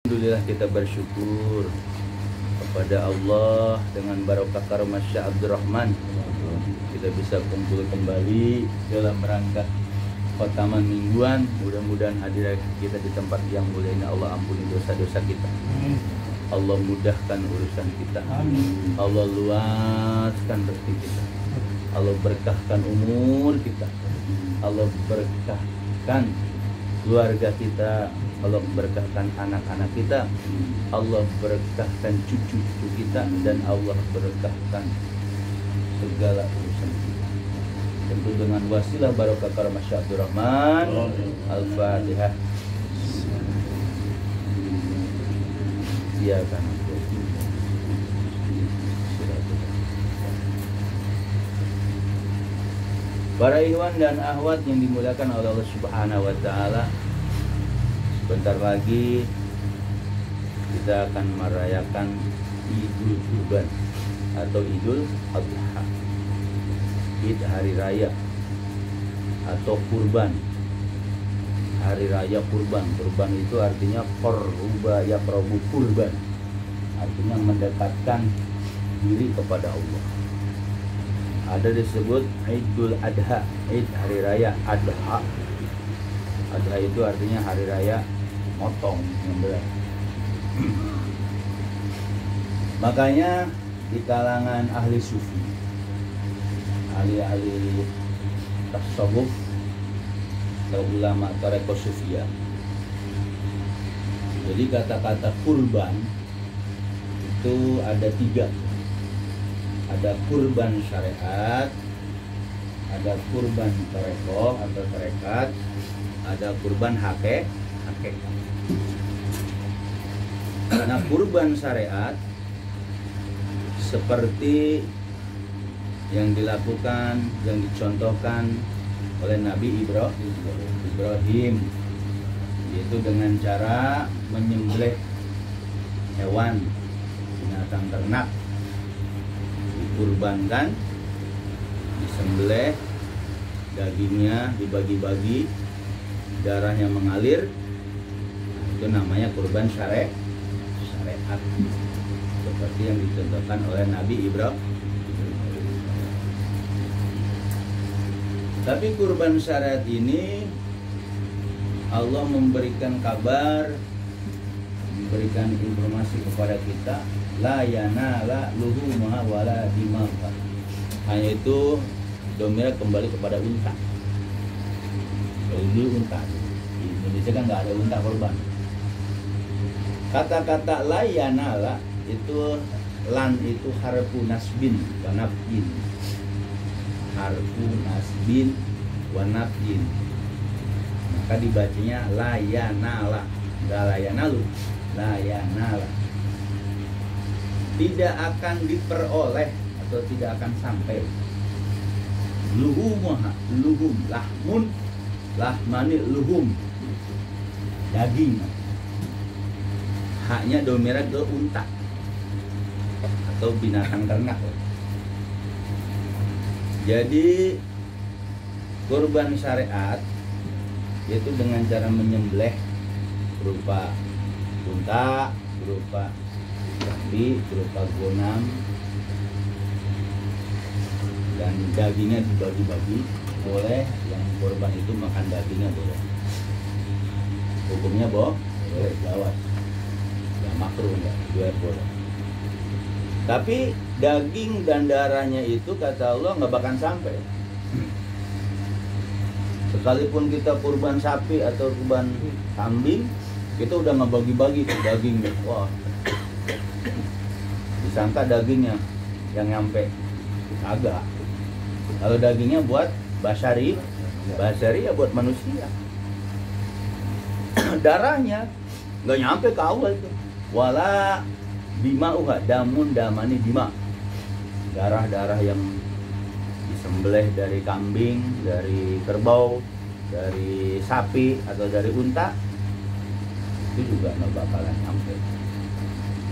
Alhamdulillah kita bersyukur kepada Allah dengan barokah karamah Syekh Abdurrahman kita bisa kumpul kembali dalam rangka khotaman mingguan. Mudah-mudahan hadir kita di tempat yang mulia ini Allah ampuni dosa-dosa kita, Allah mudahkan urusan kita, Allah luaskan rezeki kita, Allah berkahkan umur kita, Allah berkahkan keluarga kita, Allah berkahkan anak-anak kita, Allah berkahkan cucu-cucu kita, dan Allah berkahkan segala urusan kita. Tentu dengan wasilah barokah karamah Syekh Abdurrahman. Al-Fatihah. Silakan. Para ikhwan dan akhwat yang dimuliakan oleh Allah Subhanahu wa taala, sebentar lagi kita akan merayakan Idul Kurban atau Idul Adha. Id hari raya atau kurban. Hari raya kurban. Kurban itu artinya qurba yaqrabu kurban. Artinya mendekatkan diri kepada Allah. Ada disebut Idul Adha, Id hari raya Adha. Adha itu artinya hari raya motong, nyembelih. Makanya di kalangan ahli sufi, ahli-ahli tasawuf atau ulama tarekat sufia, jadi kata-kata kurban itu ada tiga. Ada kurban syariat, ada kurban tarekoh atau tarekat, ada kurban hakikat. Karena kurban syariat seperti yang dilakukan, yang dicontohkan oleh Nabi Ibrahim, yaitu dengan cara menyembelih hewan, binatang ternak, dikurbankan, disembelih, dagingnya dibagi-bagi, darahnya mengalir. Itu namanya kurban syariat, seperti yang dicontohkan oleh Nabi Ibrahim. Tapi kurban syariat ini Allah memberikan kabar, memberikan informasi kepada kita, la yanala luhumuha wala dimagha. Hanya itu domira kembali kepada unta. Dulu unta. Di Indonesia kan nggak ada unta korban. Kata-kata la yanala itu, lan itu harfu nasbin wa nafyin. Harfu nasbin wa nafyin. Maka dibacanya la yanala. Enggak la yanalu, la yanala. Tidak akan diperoleh atau tidak akan sampai. Luhumah, luhum, lahmun, lahmani luhum, daging. Haknya domira ke unta atau binatang ternak. Jadi kurban syariat yaitu dengan cara menyembelih berupa unta, berupa sapi, berupa gonam, dan dagingnya dibagi-bagi. Boleh yang kurban itu makan dagingnya, boleh. Hukumnya boleh, jawab. Ya makruh enggak, dua boleh. Tapi daging dan darahnya itu kata Allah nggak bakal sampai. Sekalipun kita kurban sapi atau kurban kambing, kita udah ngebagi-bagi tuh dagingnya. Wah, disangka dagingnya yang nyampe, agak. Kalau dagingnya buat basari ya buat manusia. Darahnya nggak nyampe ke Allah itu. Wala dima'uha, damun damani dima. Darah-darah yang disembelih dari kambing, dari kerbau, dari sapi atau dari unta, itu juga nggak bakalan nyampe.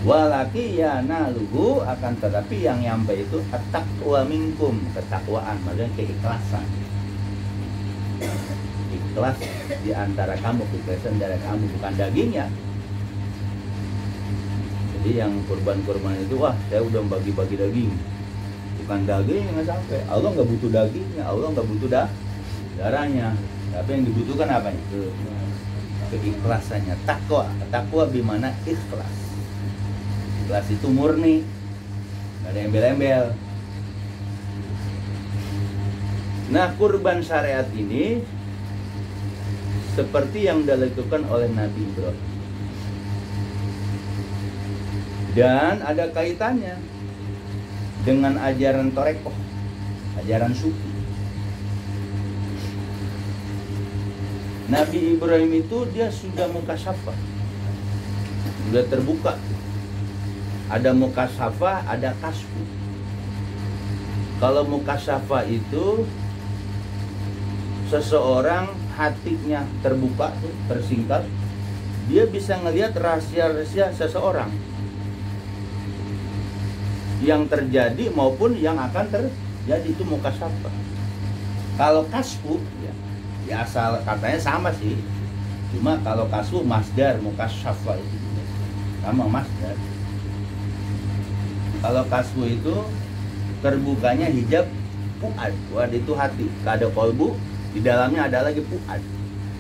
Walaki yanaluhu, akan tetapi yang nyampe itu at-taqwa minkum, ketakwaan, maksudnya keikhlasan. Ikhlas di antara kamu, keikhlasan dari kamu, bukan dagingnya. Jadi yang kurban-kurban itu, wah saya udah bagi-bagi daging. Bukan daging nggak sampai. Allah nggak butuh dagingnya, Allah nggak butuh darahnya. Tapi yang dibutuhkan apanya? Keikhlasannya. Takwa bimana ikhlas. Ikhlas itu murni, nggak ada embel-embel. Nah, kurban syariat ini seperti yang dilakukan oleh Nabi Ibrahim. Dan ada kaitannya dengan ajaran Torekoh, ajaran sufi. Nabi Ibrahim itu dia sudah mukasyafah, sudah terbuka. Ada mukasyafah, ada kasfu. Kalau mukasyafah itu seseorang hatinya terbuka, tersingkap, dia bisa ngelihat rahasia-rahasia seseorang yang terjadi maupun yang akan terjadi, itu mukasyafah. Kalau kasfu ya asal katanya sama sih, cuma kalau kasfu masdar, mukasyafah itu sama masdar. Kalau kasfu itu terbukanya hijab fuad. Fuad itu hati, ada kolbu, di dalamnya ada lagi fuad.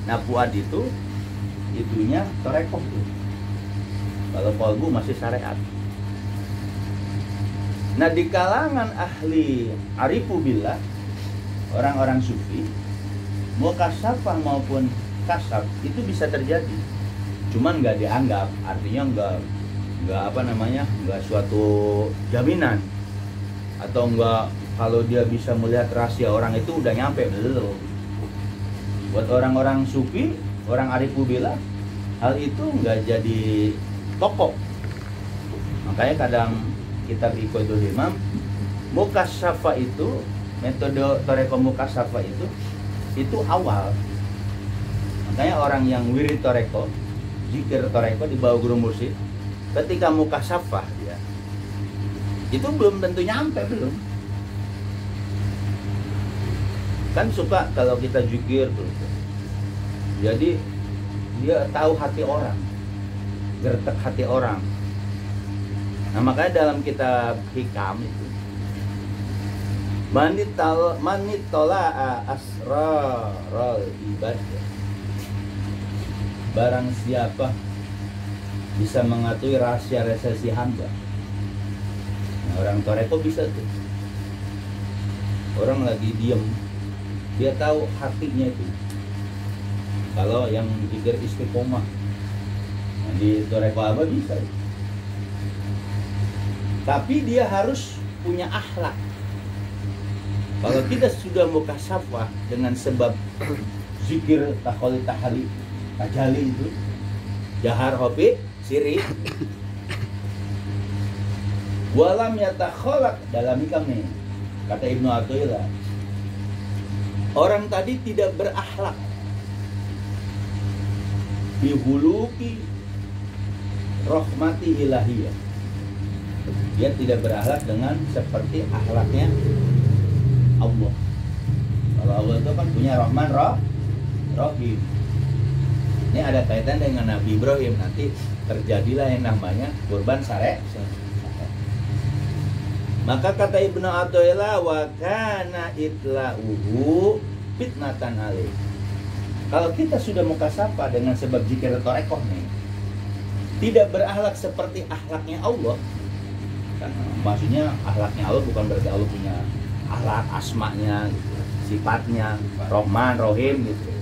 Nah fuad itu itunya torekoh tuh. Kalau kolbu masih syariat. Nah di kalangan ahli arifu billah, orang-orang sufi, mukasyafah maupun kasab itu bisa terjadi, cuman nggak dianggap, artinya nggak suatu jaminan, atau nggak kalau dia bisa melihat rahasia orang itu udah nyampe belum. Buat orang-orang sufi, orang arifu billah, hal itu nggak jadi pokok. Makanya kadang kitab Iqodul Imam, mukasyafah itu, metode torekoh mukasyafah itu awal. Makanya orang yang wirid torekoh, zikir torekoh di bawah guru mursyid, ketika mukasyafah dia itu belum tentu nyampe, belum. Kan suka kalau kita zikir tuh, jadi dia tahu hati orang, gertek hati orang. Nah makanya dalam kitab Hikam itu, manitola'a asraral ibadah, barang siapa bisa mengetahui rahasia-rahasia si hamba. Nah, orang toreko bisa tuh. Orang lagi diem, dia tahu hatinya itu. Kalau yang zikir istiqomah, nah, di toreko apa bisa. Tapi dia harus punya akhlak. Kalau kita sudah mukasyafah dengan sebab zikir takholi tahali tajali itu, jahar hobi siri, walam yatakholak dalam hikam nih, kata Ibnu Athaillah, orang tadi tidak berakhlak, bihuluki rahmati ilahiyah, dia tidak berakhlak dengan seperti akhlaknya Allah. Kalau Allah itu kan punya Rahman Rahim. Ini ada kaitan dengan Nabi Ibrahim. Nanti terjadilah yang namanya kurban syariat. Maka kata Ibnu Athaillah, wa kana itla'uhu fitnatan alaih. Kalau kita sudah mukasyafah dengan sebab zikir torekoh nih, tidak berakhlak seperti akhlaknya Allah. Kan, maksudnya akhlaknya Allah bukan berarti Allah punya akhlak asmanya, gitu, sifatnya Rahman Rahim gitu.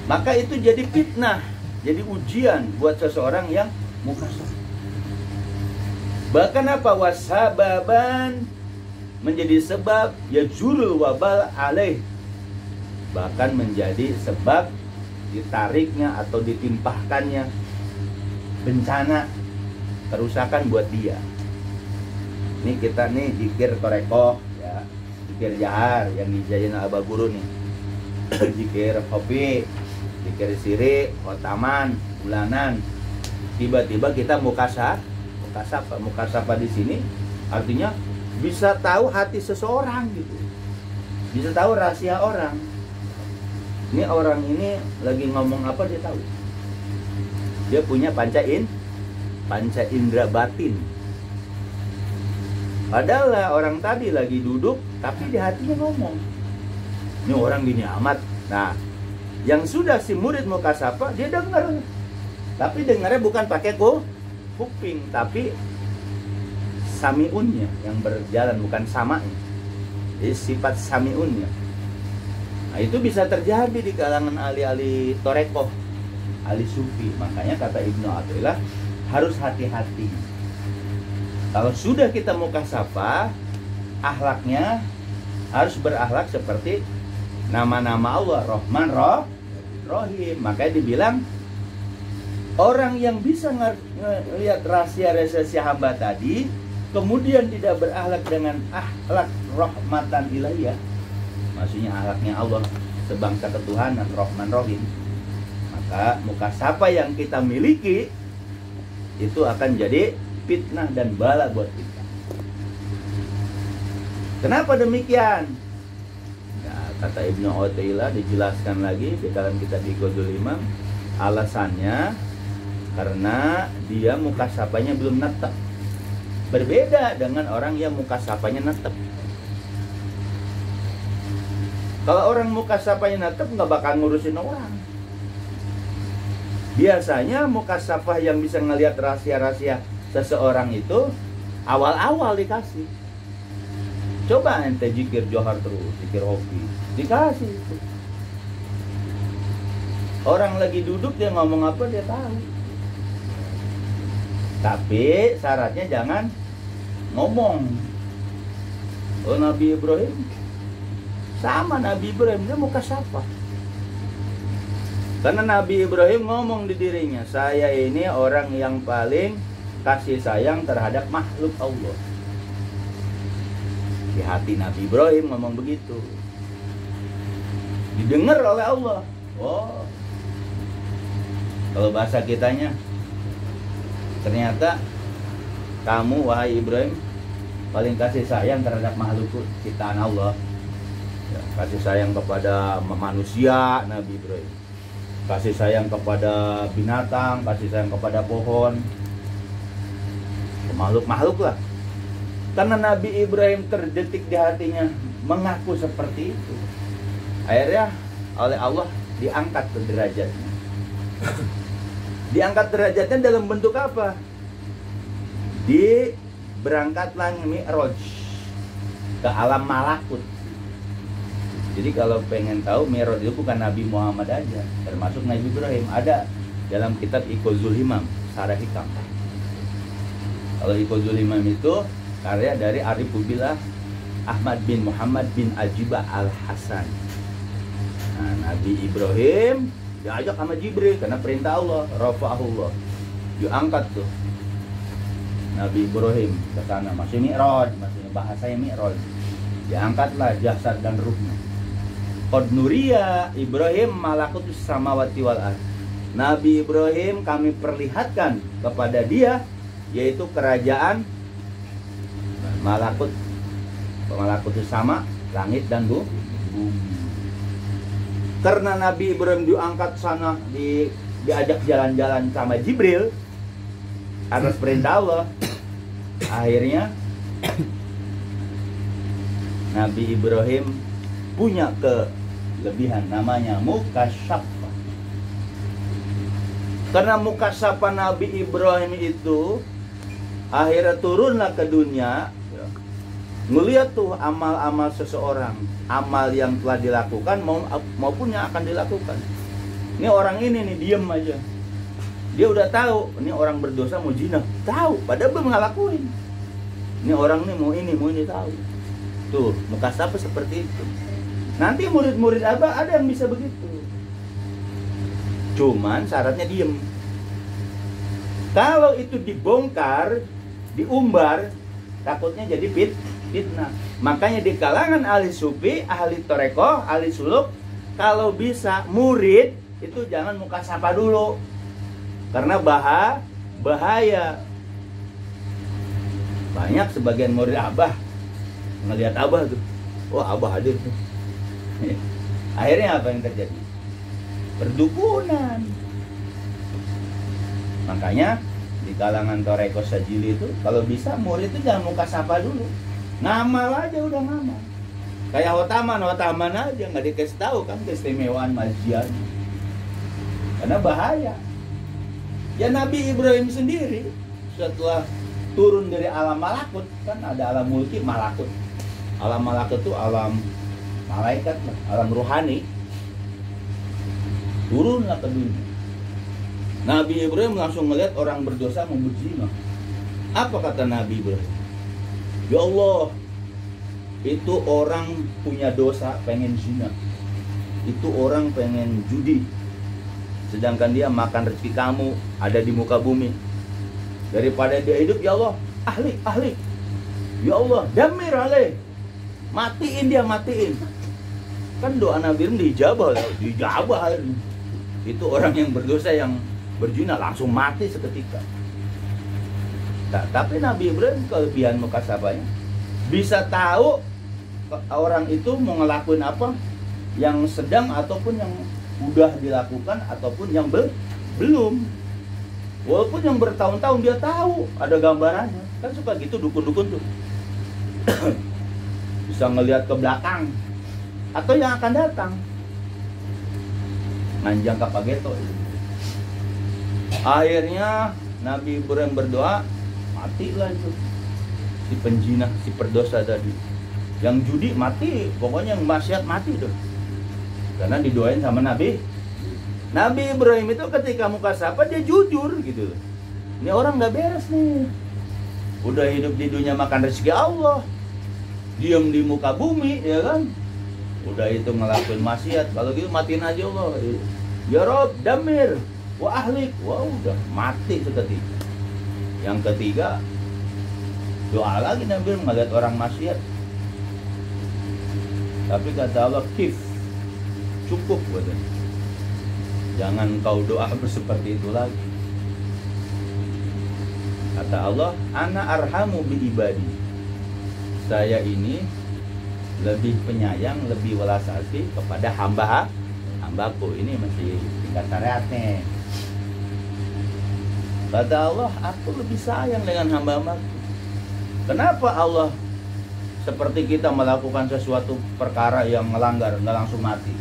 Maka itu jadi fitnah, jadi ujian buat seseorang yang mukasyafah. Bahkan apa, wasababan, menjadi sebab ya jurul wabal alaih, bahkan menjadi sebab ditariknya atau ditimpahkannya bencana kerusakan buat dia. Ini kita nih zikir torekoh ya, zikir jahar yang dijajain Abah Guru nih, zikir hobi, zikir siri, khotaman, bulanan. Tiba-tiba kita mukasyafah di sini artinya bisa tahu hati seseorang gitu, bisa tahu rahasia orang. Ini orang ini lagi ngomong apa dia tahu. Dia punya panca panca indera batin. Padahal orang tadi lagi duduk, tapi di hatinya ngomong, ini orang gini amat. Nah, yang sudah si murid mukasafah, dia dengar. Tapi dengarnya bukan pakai kuping, tapi samiunnya yang berjalan, bukan samanya. Jadi sifat samiunnya. Nah, itu bisa terjadi di kalangan ahli-ahli torekoh, ahli sufi. Makanya kata Ibnu Athaillah, harus hati-hati. Kalau sudah kita mukasafah, akhlaknya harus berakhlak seperti nama-nama Allah, Rahman, Rahim. Makanya dibilang orang yang bisa melihat rahasia-rahasia hamba tadi, kemudian tidak berakhlak dengan akhlak rahmatan ilahiyah, maksudnya akhlaknya Allah sebangsa ketuhanan, Rahman, Rahim, maka mukasafah yang kita miliki itu akan jadi fitnah dan bala buat kita. Kenapa demikian? Nah, kata Ibnu Athaillah dijelaskan lagi di dalam kitab Iqazul Imam, alasannya karena dia mukasafahnya belum netep. Berbeda dengan orang yang mukasafahnya netep. Kalau orang mukasafahnya netep nggak bakal ngurusin orang. Biasanya mukasafah yang bisa ngelihat rahasia-rahasia seseorang itu awal-awal dikasih. Coba ente zikir johar terus, zikir hobi, dikasih. Orang lagi duduk dia ngomong apa dia tahu. Tapi syaratnya jangan ngomong. Oh, Nabi Ibrahim sama, Nabi Ibrahim dia mukasafah. Karena Nabi Ibrahim ngomong di dirinya, saya ini orang yang paling kasih sayang terhadap makhluk Allah. Di hati Nabi Ibrahim ngomong begitu, didengar oleh Allah. Oh, kalau bahasa kitanya, ternyata kamu wahai Ibrahim paling kasih sayang terhadap makhluk ciptaan Allah. Ya, kasih sayang kepada manusia Nabi Ibrahim, kasih sayang kepada binatang, kasih sayang kepada pohon, makhluk-makhluk lah. Karena Nabi Ibrahim terdetik di hatinya mengaku seperti itu, akhirnya oleh Allah diangkat ke derajatnya. Diangkat derajatnya dalam bentuk apa? Berangkatlah Mi'raj ke alam malakut. Jadi kalau pengen tahu, Mi'raj itu bukan Nabi Muhammad aja, termasuk Nabi Ibrahim. Ada dalam kitab Iqazul Imam, Syarah Hikam. Kalau Iqazul Imam itu karya dari Arifubillah Ahmad bin Muhammad bin Ajibah Al-Hasan. Nah, Nabi Ibrahim diajak sama Jibril karena perintah Allah, rafa'ahullah, diangkat tuh Nabi Ibrahim ke sana, masih Mi'raj, maksudnya bahasanya Mi'raj. Diangkatlah jasad dan ruhnya. Qad nuriya Ibrahim malakutus samawati wal ardh. Nabi Ibrahim kami perlihatkan kepada dia, yaitu kerajaan malakut itu sama langit dan bumi. Karena Nabi Ibrahim diangkat sana, diajak jalan-jalan sama Jibril atas perintah Allah, akhirnya Nabi Ibrahim punya kelebihan namanya mukasafah. Karena mukasafah Nabi Ibrahim itu akhirnya turunlah ke dunia, ngelihat tuh amal-amal seseorang, amal yang telah dilakukan maupun yang akan dilakukan. Ini orang ini nih diem aja, dia udah tahu ini orang berdosa mau zina, tahu, padahal belum ngelakuin. Ini orang nih mau ini tahu. Tuh mukasafah seperti itu. Nanti murid-murid Abah ada yang bisa begitu, cuman syaratnya diem. Kalau itu dibongkar, diumbar, takutnya jadi fitnah. Makanya di kalangan ahli sufi, ahli torekoh, ahli suluk, kalau bisa murid itu jangan mukasafah dulu, karena bahaya. Banyak sebagian murid Abah ngelihat Abah tuh, wah Abah hadir tuh. Akhirnya apa yang terjadi? Perdukunan. Makanya di kalangan Toreko Sajili itu, kalau bisa murid itu jangan muka sapa dulu, ngamal aja, udah ngamal. Kayak Hotaman aja, nggak dikasih tahu kan keistimewaan majian, karena bahaya. Ya Nabi Ibrahim sendiri setelah turun dari alam malakut, kan ada alam mulki, malakut. Alam malakut itu alam malaikat, alam ruhani. Turunlah ke dunia. Nabi Ibrahim langsung melihat orang berdosa mau berzina. Apa kata Nabi Ibrahim? Ya Allah, itu orang punya dosa pengen zina, itu orang pengen judi, sedangkan dia makan rezeki kamu ada di muka bumi. Daripada dia hidup, ya Allah, ahli, ya Allah, damir alaih, matiin dia, matiin. Kan doa Nabi Ibrahim dijabah. Itu orang yang berdosa yang berzina langsung mati seketika. Nah, tapi Nabi Ibrahim kelebihan mukasabahnya, bisa tahu orang itu mau ngelakuin apa, yang sedang ataupun yang udah dilakukan ataupun yang belum. Walaupun yang bertahun-tahun dia tahu, ada gambarannya. Kan suka gitu dukun-dukun tuh. Bisa ngelihat ke belakang atau yang akan datang. Nanjang kapageto. Akhirnya Nabi Ibrahim berdoa, matilah itu si penjina, si perdosa tadi. Yang judi mati, pokoknya yang maksiat mati tuh. Karena didoain sama Nabi Ibrahim itu ketika mukasabah dia jujur gitu. Ini orang nggak beres nih. Udah hidup di dunia makan rezeki Allah, diam di muka bumi, ya kan? Udah itu ngelakuin maksiat, kalau gitu matiin aja Allah. Ya Rob, damir, wa ahlik, wah udah mati seketika. Yang ketiga, doa lagi Nabi melihat orang maksiat. Tapi kata Allah, kif, cukup buatnya. Jangan kau doa seperti itu lagi. Kata Allah, ana arhamu bi ibadi. Saya ini lebih penyayang, lebih welas asih kepada hambaku. Ini masih tingkat syariatnya. Kata Allah, aku lebih sayang dengan hamba-hambaku. Kenapa Allah seperti kita melakukan sesuatu perkara yang melanggar, nggak langsung mati?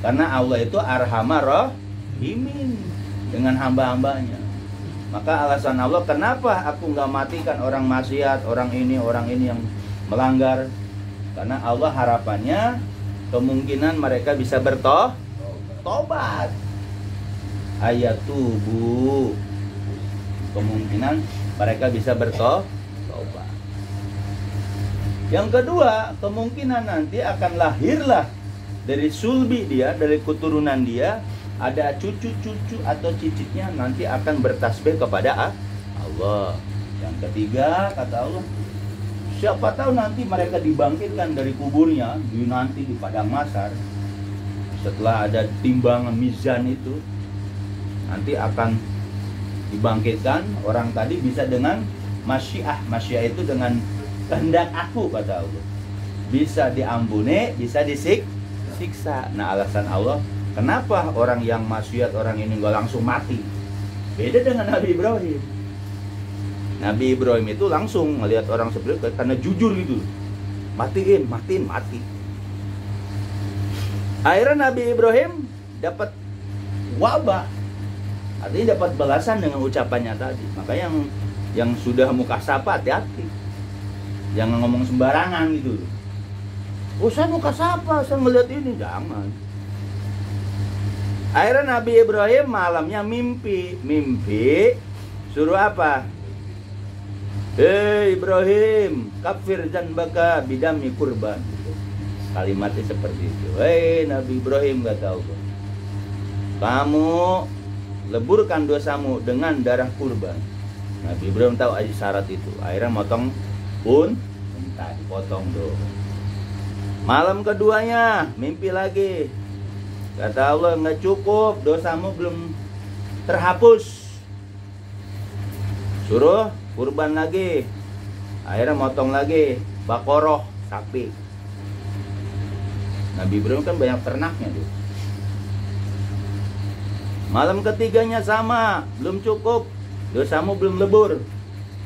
Karena Allah itu arhamar rahimin dengan hamba-hambanya. Maka alasan Allah, kenapa aku nggak matikan orang maksiat, orang ini yang melanggar? Karena Allah harapannya kemungkinan mereka bisa bertobat. Ayat tubuh, kemungkinan mereka bisa bertobat. Yang kedua, kemungkinan nanti akan lahirlah dari sulbi dia, dari keturunan dia, ada cucu-cucu atau cicitnya nanti akan bertasbih kepada Allah. Yang ketiga, kata Allah, siapa tahu nanti mereka dibangkitkan dari kuburnya nanti di padang mahsyar. Setelah ada timbangan mizan itu, nanti akan dibangkitkan. Orang tadi bisa dengan masyiah itu dengan kehendak aku, kata Allah. Bisa diampuni, bisa disiksa. Nah, alasan Allah, kenapa orang yang maksiat, orang ini nggak langsung mati? Beda dengan Nabi Ibrahim. Nabi Ibrahim itu langsung melihat orang seperti itu karena jujur gitu. Matiin. Akhirnya Nabi Ibrahim dapat wabah. Artinya dapat balasan dengan ucapannya tadi. Maka yang sudah mukasabah hati-hati. Jangan ngomong sembarangan gitu. Oh, saya mukasabah, saya melihat ini, jangan. Akhirnya Nabi Ibrahim malamnya mimpi suruh apa? Hei Ibrahim, kafir janbaka bidami kurban. Kalimatnya seperti itu. Hei Nabi Ibrahim, kata Allah, kamu leburkan dosamu dengan darah kurban. Nabi Ibrahim tahu aja syarat itu. Akhirnya motong unta, dipotong tuh. Malam keduanya mimpi lagi. Kata Allah, nggak cukup, dosamu belum terhapus. Suruh kurban lagi. Akhirnya motong lagi bakoroh, sapi. Nabi Ibrahim kan banyak ternaknya tuh. Malam ketiganya sama, belum cukup. dosamu belum lebur,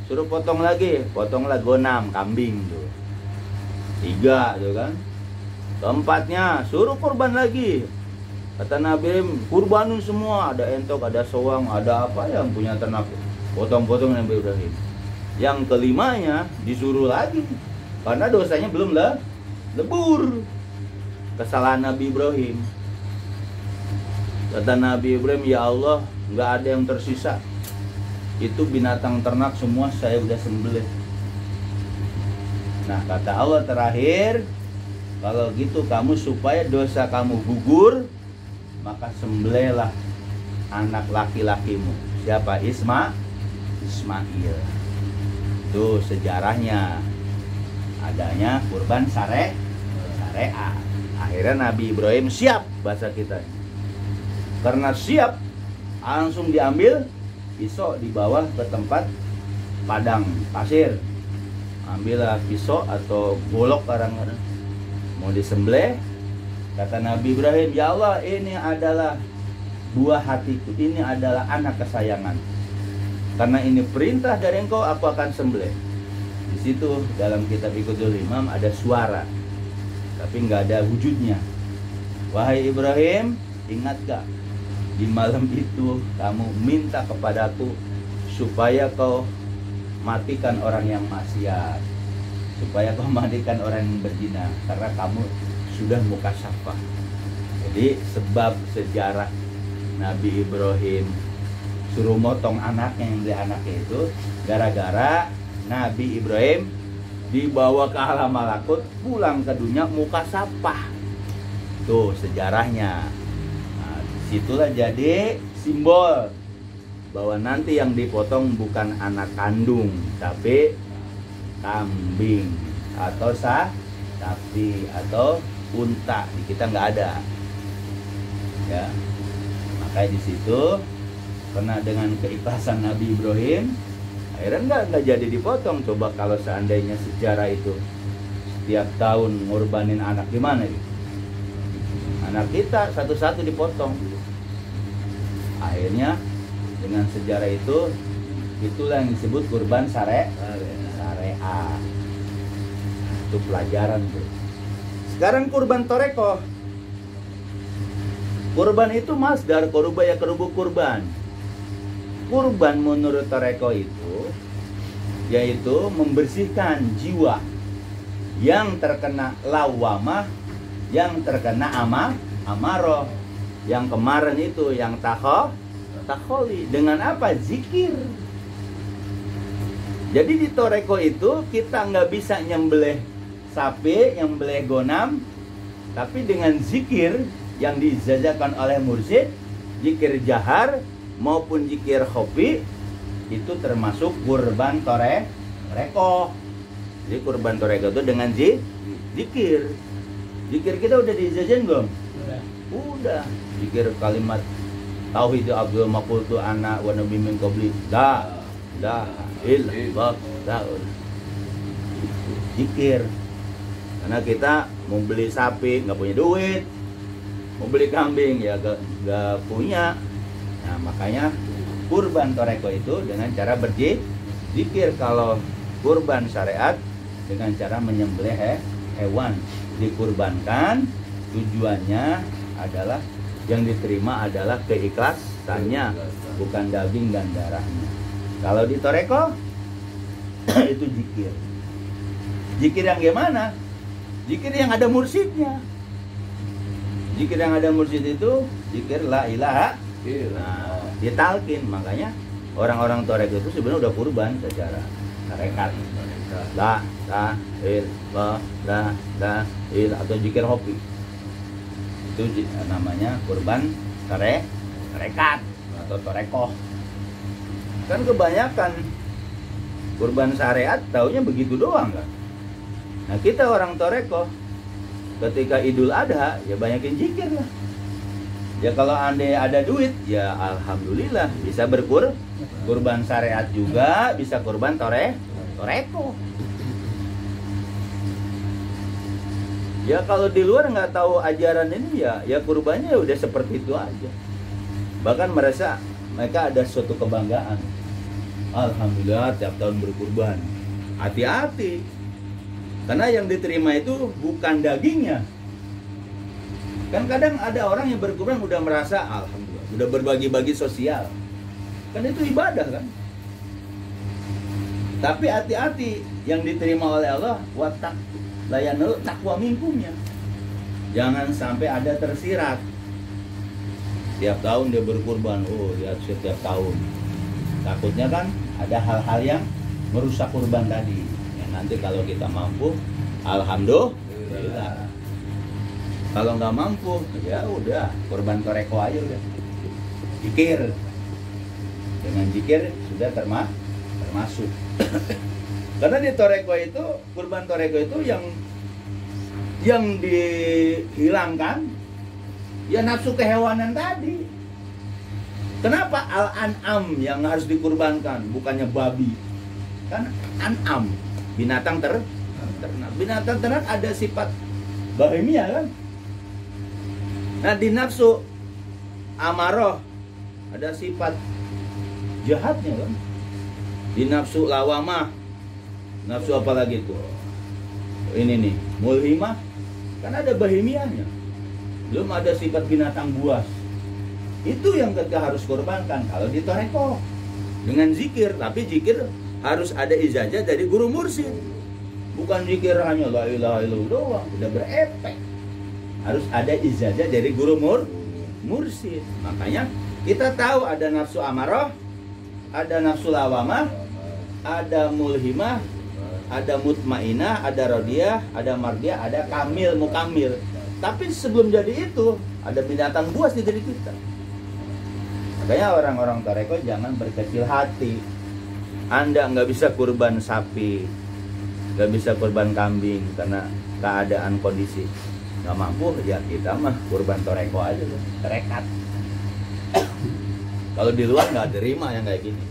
suruh potong lagi, potonglah gonam kambing tuh 3 tuh kan. Keempatnya suruh kurban lagi. Kata Nabi, kurbanin semua, ada entok, ada soang, ada apa yang punya ternak, potong-potong Nabi Ibrahim. Yang kelimanya disuruh lagi, karena dosanya belum lebur. Kesalahan Nabi Ibrahim. Kata Nabi Ibrahim, ya Allah, nggak ada yang tersisa. Itu binatang ternak semua saya udah sembelih. Nah kata Allah terakhir, kalau gitu kamu supaya dosa kamu gugur, maka sembelihlah anak laki-lakimu. Siapa? Ismail. Itu sejarahnya adanya kurban syariat. Akhirnya Nabi Ibrahim siap, bahasa kita. Karena siap, langsung diambil pisau, dibawa ke tempat padang pasir. Ambillah pisau atau golok kadang-kadang mau disembelih. Kata Nabi Ibrahim, ya Allah, ini adalah buah hatiku, ini adalah anak kesayangan. Karena ini perintah dari engkau, aku akan sembelih. Di situ dalam kitab Iqdul Imam ada suara, tapi nggak ada wujudnya. Wahai Ibrahim, ingat gak di malam itu kamu minta kepadaku supaya kau matikan orang yang maksiat, supaya kau matikan orang yang berzina, karena kamu sudah mukasyafah. Jadi sebab sejarah Nabi Ibrahim suruh motong anaknya, yang beli anaknya itu gara-gara Nabi Ibrahim dibawa ke alam malakut, pulang ke dunia mukasyafah. Tuh sejarahnya. Nah, disitulah jadi simbol bahwa nanti yang dipotong bukan anak kandung, tapi kambing atau sapi atau unta. Di kita nggak ada, ya. Makanya di situ karena dengan keikhlasan Nabi Ibrahim, akhirnya nggak jadi dipotong. Coba kalau seandainya sejarah itu setiap tahun ngorbanin anak, gimana gitu? Anak kita satu-satu dipotong. Akhirnya dengan sejarah itu, itulah yang disebut kurban syariat. Itu pelajaran tuh. Sekarang kurban toreko. Kurban itu masdar koruba ya kerubu kurban. Kurban menurut toreko itu yaitu membersihkan jiwa yang terkena lawamah, yang terkena amaroh. Yang kemarin itu yang takholi dengan apa? Zikir. Jadi di toreko itu kita nggak bisa nyembelih sapi, nyembelih gonam, tapi dengan zikir yang dijajakan oleh mursyid, zikir jahar maupun zikir khofi, itu termasuk kurban toreko. Jadi kurban toreko itu dengan zikir. Zikir kita udah dijajan belum? Udah. Zikir kalimat tauhid Abdul Maqultu anak wa nabi min qabli la illallah. Zikir. Karena kita mau beli sapi nggak punya duit, mau beli kambing ya nggak punya. Nah makanya kurban toreko itu dengan cara berzikir. Kalau kurban syariat dengan cara menyembelih hewan, dikurbankan, tujuannya adalah yang diterima adalah keikhlasannya, bukan daging dan darahnya. Kalau di toreko itu zikir. Zikir yang gimana? Zikir yang ada mursyidnya. Zikir yang ada mursyid itu zikir la ilaha illallah. Ditalkin. Makanya orang-orang toreko itu sebenarnya udah kurban secara tarekat. La il atau zikir hopi. Itu namanya kurban tarekat atau toreko. Kan kebanyakan kurban syariat taunya begitu doang kan. Nah kita orang toreko ketika Idul Adha ya banyakin zikir lah. Ya kalau andai ada duit ya alhamdulillah bisa kurban syariat juga, bisa kurban toreko. Ya kalau di luar nggak tahu ajaran ini ya kurbannya ya udah seperti itu aja. Bahkan mereka ada suatu kebanggaan. alhamdulillah tiap tahun berkurban. Hati-hati, karena yang diterima itu bukan dagingnya. Kan kadang ada orang yang berkurban udah merasa alhamdulillah, udah berbagi-bagi sosial, kan itu ibadah kan. Tapi hati-hati, yang diterima oleh Allah watak layanul takwa minkumnya. Jangan sampai ada tersirat. Tiap tahun dia berkurban, oh ya setiap tahun. Takutnya kan ada hal-hal yang merusak kurban tadi. Ya, nanti kalau kita mampu, alhamdulillah. Kalau nggak mampu, ya udah kurban toreko aja udah. Zikir. Dengan zikir sudah termasuk. Karena di toreko itu, kurban toreko itu yang dihilangkan ya nafsu kehewanan tadi. Kenapa al-an'am yang harus dikurbankan, bukannya babi? Kan an'am, binatang ternak. Binatang ternak ada sifat bahimia kan? Nah di nafsu amaroh ada sifat jahatnya kan? Di nafsu lawamah, nafsu apa lagi tuh? Ini nih, mulhimah, kan ada bahimianya. Belum ada sifat binatang buas. Itu yang kita harus korbankan kalau di toreko. Dengan zikir, tapi zikir harus ada ijazah dari guru mursyid. Bukan zikir hanya la ilaha illallah doang, udah berefek. Harus ada ijazah dari guru mursyid. Makanya kita tahu ada nafsu amarah, ada nafsu lawamah, ada mulhimah, ada mutmainah, ada rodiyah, ada mardiyah, ada kamil, mukamil. Tapi sebelum jadi itu, ada binatang buas di diri kita. Makanya orang-orang toreko jangan berkecil hati. Anda nggak bisa kurban sapi, nggak bisa kurban kambing karena keadaan kondisi nggak mampu, ya kita mah kurban toreko aja tuh, terekat. Kalau di luar nggak terima yang kayak gini.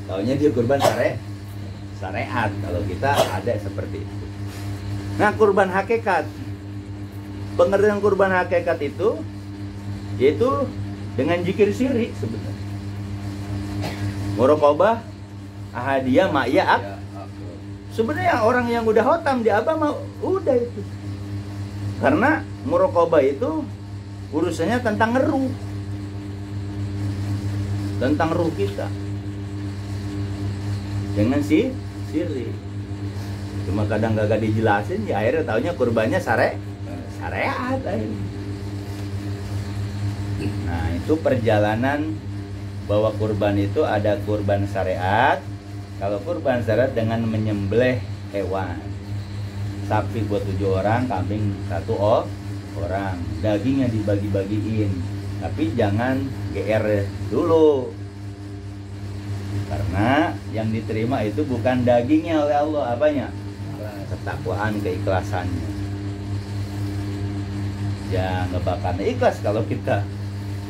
Taunya dia kurban syariat. Kalau kita ada seperti itu. Nah, kurban hakikat, pengertian kurban hakikat itu yaitu dengan zikir siri sebenarnya. Muraqabah, ahadiyah, ma'iyah. Sebenarnya orang yang udah hotam di abah mau udah itu. Karena muraqabah itu urusannya tentang ruh. Tentang ruh kita. Dengan siri. Cuma kadang gak dijelasin, ya akhirnya taunya kurbannya syariat akhirnya. Nah itu perjalanan bahwa kurban itu ada kurban syariat. Kalau kurban syariat dengan menyembelih hewan, sapi buat 7 orang, kambing 1 orang, dagingnya dibagi-bagiin, tapi jangan GR dulu. Karena yang diterima itu bukan dagingnya oleh Allah, apanya? Ketakwaan, keikhlasannya. Ya nggak bakal ikhlas kalau kita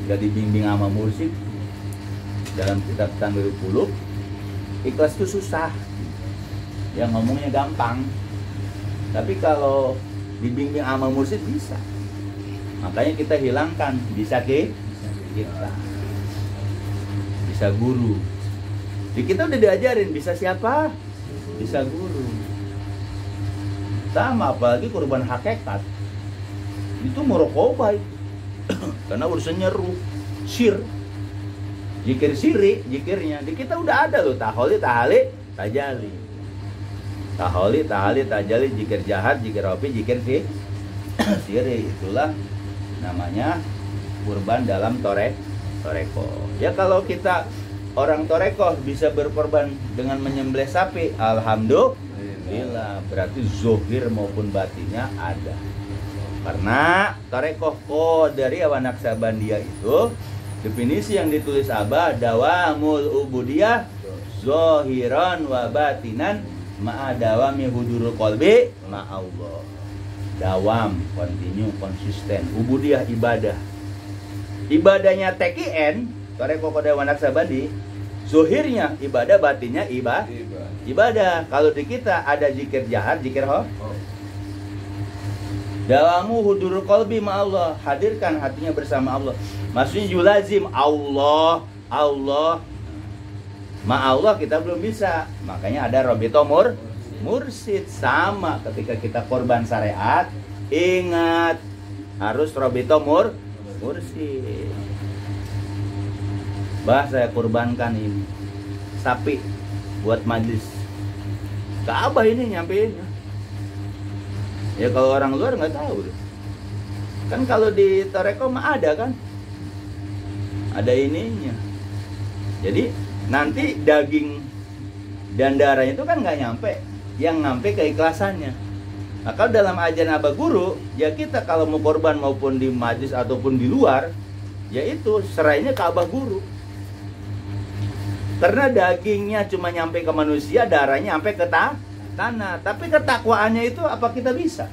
nggak dibimbing sama mursyid. Dalam kitab Tanwirul Qulub, ikhlas itu susah. Yang ngomongnya gampang. Tapi kalau dibimbing sama mursyid bisa. Makanya kita hilangkan bisa kita. Bisa guru. Di kita udah diajarin bisa siapa? Bisa guru. Sama apalagi kurban hakikat. Itu muraqabah. Karena urusannya ruh, sir. Zikir siri, zikirnya. Di kita udah ada loh taholi, tahali, tajali. Taholi, tahali, tajali, zikir jahat, zikir rofi, zikir siri. Itulah namanya kurban dalam toreko. Ya kalau kita orang toreko bisa berkorban dengan menyembelih sapi, alhamdulillah, berarti zohir maupun batinnya ada. Karena toreko dari Awan Naksabandia itu definisi yang ditulis Abah, dawamul ubudiyah zohiran wa batinan ma'adawami hudurul qalbi ma'allah. Dawam, continue, konsisten. Ubudiyah ibadah. Ibadahnya TKN, toreko Awan Naksabandi, zohirnya ibadah, batinnya ibadah. Kalau di kita ada zikir jahat, zikir dawamu hudurul qalbi ma'allah, hadirkan hatinya bersama Allah. Maksudnya yulazim Allah Ma Allah kita belum bisa. Makanya ada Robito Mursid. Sama ketika kita korban syariat, ingat harus Robito Mursid. Bah, saya kurbankan ini sapi buat majlis Ka'bah ini nyampein. Ya kalau orang luar nggak tahu. Kan kalau di Toreko mah ada kan? Ada ininya. Jadi nanti daging dan darahnya itu kan nggak nyampe. Yang nyampe keikhlasannya. Nah, kalau dalam ajaran Abah Guru, ya kita kalau mau korban maupun di majlis ataupun di luar, yaitu serainya ke Abah Guru. Karena dagingnya cuma nyampe ke manusia, darahnya nyampe ke tanah. Tapi ketakwaannya itu apa kita bisa?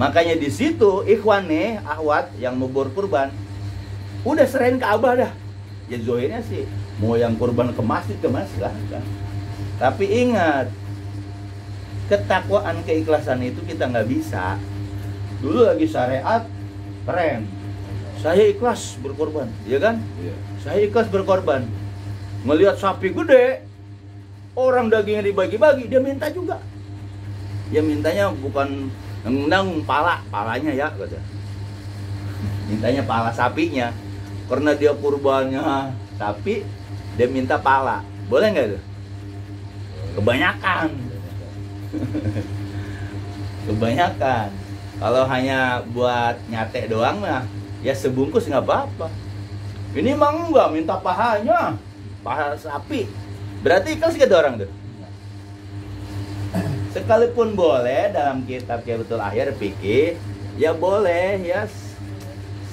Makanya di situ ikhwan nih, ahwat yang mau berkurban, udah serahin ke Abah dah. Ya zohirnya sih, mau yang kurban ke masjid lah kan. Tapi ingat, ketakwaan keikhlasan itu kita nggak bisa. Dulu lagi syariat keren, saya ikhlas berkorban, ya kan? Iya. Saya ikhlas berkorban. Ngelihat sapi gede, orang dagingnya dibagi-bagi, dia minta juga. Ya mintanya bukan nang palanya ya, kata. Mintanya pala sapinya, karena dia kurbannya sapi, dia minta pala. Boleh nggak tuh? Kebanyakan. Kebanyakan. Kalau hanya buat nyate doang mah, ya sebungkus nggak apa-apa. Ini emang nggak minta pahanya, paha sapi. Berarti ikhlas gitu orang tuh. Sekalipun boleh dalam kitab Kiabatul Ahyar fikih, ya boleh ya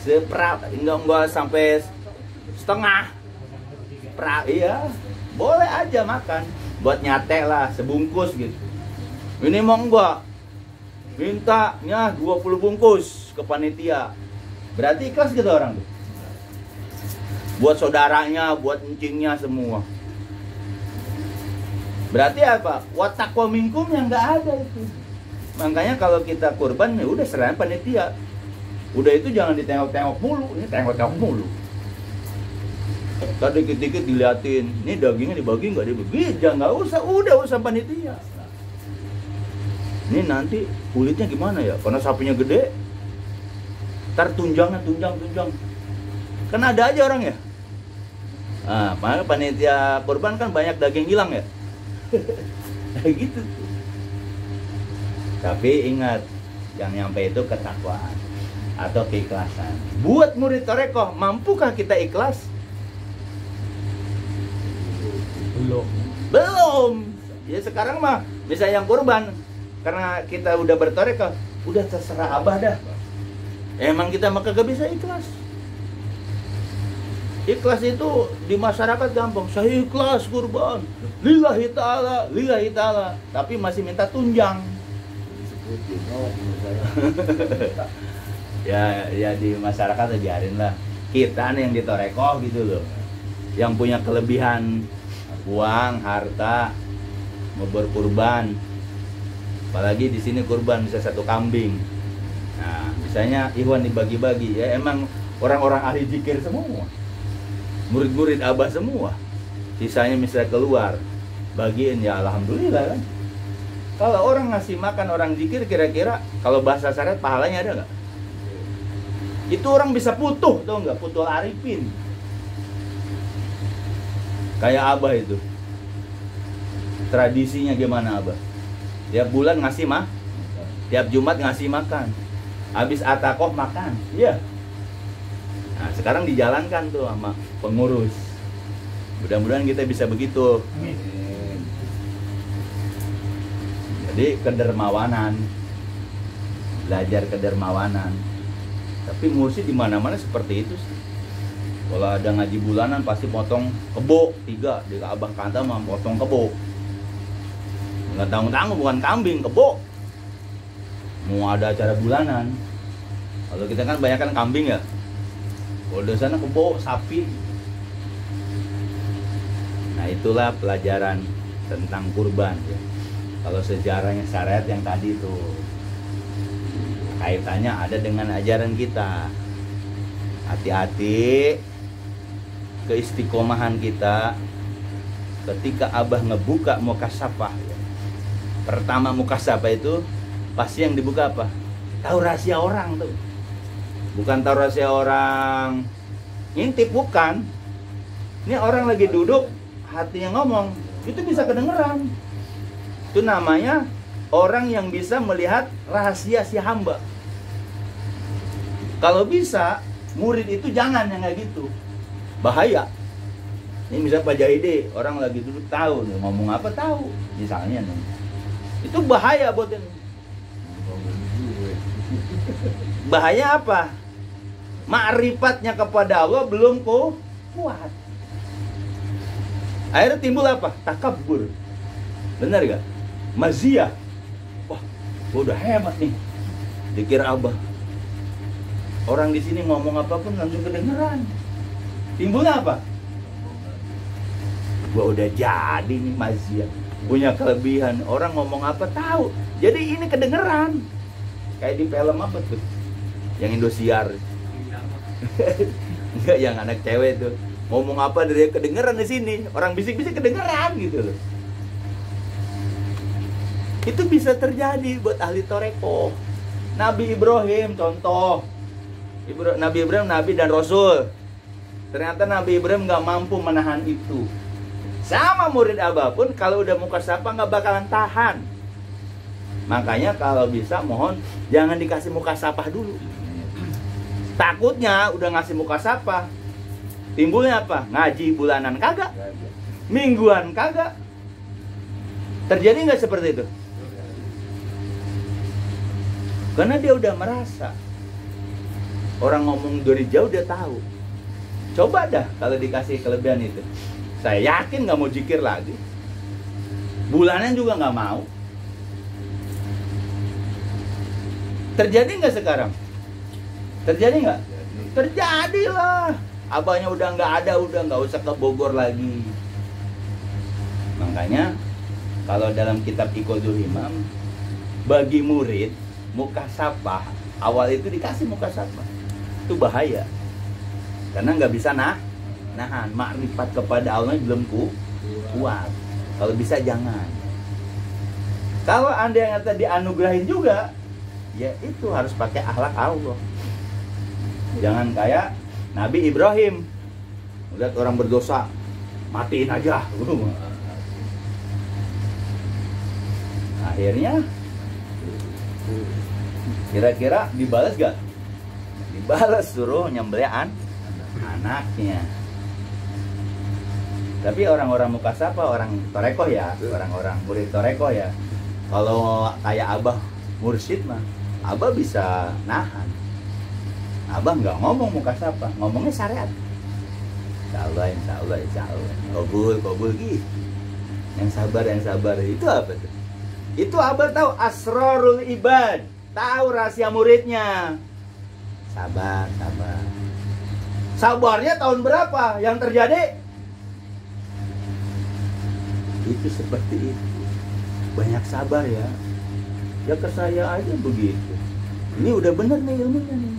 enggak sampai setengah. Iya, boleh aja makan buat nyate lah sebungkus gitu. Ini mau enggak mintanya 20 bungkus ke panitia. Berarti ikhlas gitu orang tuh. Buat saudaranya, buat encingnya semua. Berarti apa? Wattaqwa minkum yang nggak ada itu. Makanya kalau kita kurban ya udah serahin panitia. Udah itu jangan ditengok-tengok mulu. Ini tengok-tengok mulu. Tadi dikit-dikit diliatin. Ini dagingnya dibagi nggak dibagi? Jangan, nggak usah. Udah urusan panitia. Ini nanti kulitnya gimana ya? Karena sapinya gede. Ntar tunjang. Kan ada aja orang ya. Nah, makanya panitia kurban kan banyak daging hilang ya. Gitu. Tapi ingat, yang nyampe itu ketakwaan atau keikhlasan. Buat murid Toreko, mampukah kita ikhlas? Belum. Ya sekarang mah, misalnya yang kurban, karena kita udah bertoreko, udah terserah Abah dah. Emang kita maka gak bisa ikhlas. Ikhlas itu di masyarakat gampang. Saya ikhlas kurban, lillahi ta'ala, tapi masih minta tunjang. ya di masyarakat biarin lah. Kita nih yang ditorekoh gitu loh, yang punya kelebihan uang, harta, mau berkurban. Apalagi di sini kurban bisa 1 kambing. Nah, misalnya Ikhwan dibagi-bagi, ya emang orang-orang ahli zikir semua. Murid-murid Abah semua. Sisanya misalnya keluar, bagiin ya alhamdulillah kan. Kalau orang ngasih makan orang zikir, kira-kira kalau bahasa syariat pahalanya ada nggak? Itu orang bisa putuh, tau nggak? Putuh arifin. Kayak Abah itu. Tradisinya gimana Abah? Tiap bulan ngasih tiap Jumat ngasih makan. Habis atakoh makan. Iya. Nah, sekarang dijalankan tuh sama pengurus. Mudah-mudahan kita bisa begitu. Amin. Jadi kedermawanan, belajar kedermawanan. Tapi mursyid di mana-mana seperti itu sih. Kalau ada ngaji bulanan pasti potong kebo 3 di Abah Kanta mah potong kebo. Nggak tanggung-tanggung, bukan kambing, kebo. Mau ada acara bulanan. Kalau kita kan banyak kan kambing ya. Kalau di sana kebo, sapi. Nah itulah pelajaran tentang kurban ya. Kalau sejarahnya syariat yang tadi itu kaitannya ada dengan ajaran kita. Hati-hati keistiqomahan kita ketika Abah ngebuka mukasyafah ya. Pertama mukasyafah itu pasti yang dibuka apa? Tahu rahasia orang tuh. Bukan tahu rahasia orang ngintip, bukan. Ini orang lagi duduk, hatinya ngomong, itu bisa kedengeran. Itu namanya orang yang bisa melihat rahasia si hamba. Kalau bisa, murid itu jangan yang kayak gitu. Bahaya. Ini misalnya Pak Jaide, orang lagi duduk tahu nih, ngomong apa tahu, misalnya nih. Itu bahaya buat ini. Bahaya apa? Ma'rifatnya kepada Allah belum kuat. Akhirnya timbul apa? Takabur. Benar gak? Maziyah. Wah, gua udah hebat nih. Dikira Abah. Orang di sini ngomong apapun langsung kedengeran. Timbulnya apa? Gua udah jadi nih maziyah. Punya kelebihan. Orang ngomong apa tahu. Jadi ini kedengeran. Kayak di film apa tuh? Yang Indosiar. Enggak, yang anak cewek tuh. Ngomong apa dari kedengeran di sini. Orang bisik-bisik kedengeran gitu loh. Itu bisa terjadi buat ahli toreko. Nabi Ibrahim contoh. Nabi Ibrahim Nabi dan Rasul. Ternyata Nabi Ibrahim nggak mampu menahan itu. Sama murid Abah pun kalau udah mukasyafah nggak bakalan tahan. Makanya kalau bisa mohon jangan dikasih mukasyafah dulu. Takutnya udah ngasih mukasyafah, timbulnya apa? Ngaji bulanan kagak, mingguan kagak. Terjadi nggak seperti itu? Karena dia udah merasa. Orang ngomong dari jauh dia tahu. Coba dah kalau dikasih kelebihan itu. Saya yakin nggak mau zikir lagi. Bulanan juga nggak mau. Terjadi nggak sekarang? Terjadi nggak? Terjadilah. Abahnya udah nggak ada, udah nggak usah ke Bogor lagi. Makanya kalau dalam kitab Iqodul Imam, bagi murid mukasyafah awal itu dikasih mukasyafah. Itu bahaya. Karena nggak bisa nahan. Makrifat kepada Allah belum kuat. Kalau bisa jangan. Kalau Anda yang tadi dianugerahin juga, ya itu harus pakai akhlak Allah. Jangan kayak Nabi Ibrahim. Lihat orang berdosa, matiin aja. Akhirnya kira-kira dibalas gak? Dibalas, suruh nyembelih anaknya. Tapi orang-orang mukasyafah, orang torekoh ya, orang-orang murid torekoh ya. Kalau kayak Abah mursyid mah, Abah bisa nahan. Abah nggak ngomong mukasyafah, ngomongnya syariat. Insya Allah. Kabul gitu. Yang sabar. Itu apa tuh? Itu Abah tahu asrarul ibad, tahu rahasia muridnya. Sabar. Sabarnya tahun berapa? Yang terjadi? Itu seperti itu. Banyak sabar ya. Ya ke saya aja begitu. Ini udah bener nih ilmunya nih.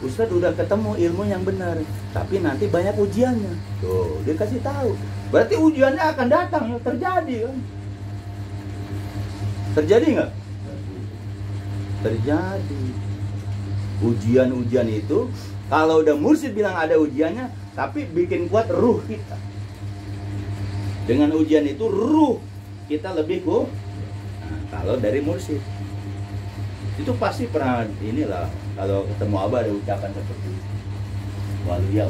Ustadz udah ketemu ilmu yang benar. Tapi nanti banyak ujiannya. Tuh, dia kasih tahu. Berarti ujiannya akan datang ya, terjadi kan? Terjadi nggak? Terjadi. Ujian-ujian itu kalau udah mursyid bilang ada ujiannya, tapi bikin kuat ruh kita. Dengan ujian itu ruh kita lebih kuat. Nah, kalau dari mursyid itu pasti pernah inilah, kalau ketemu Abah ada ucapan seperti itu. Waluya.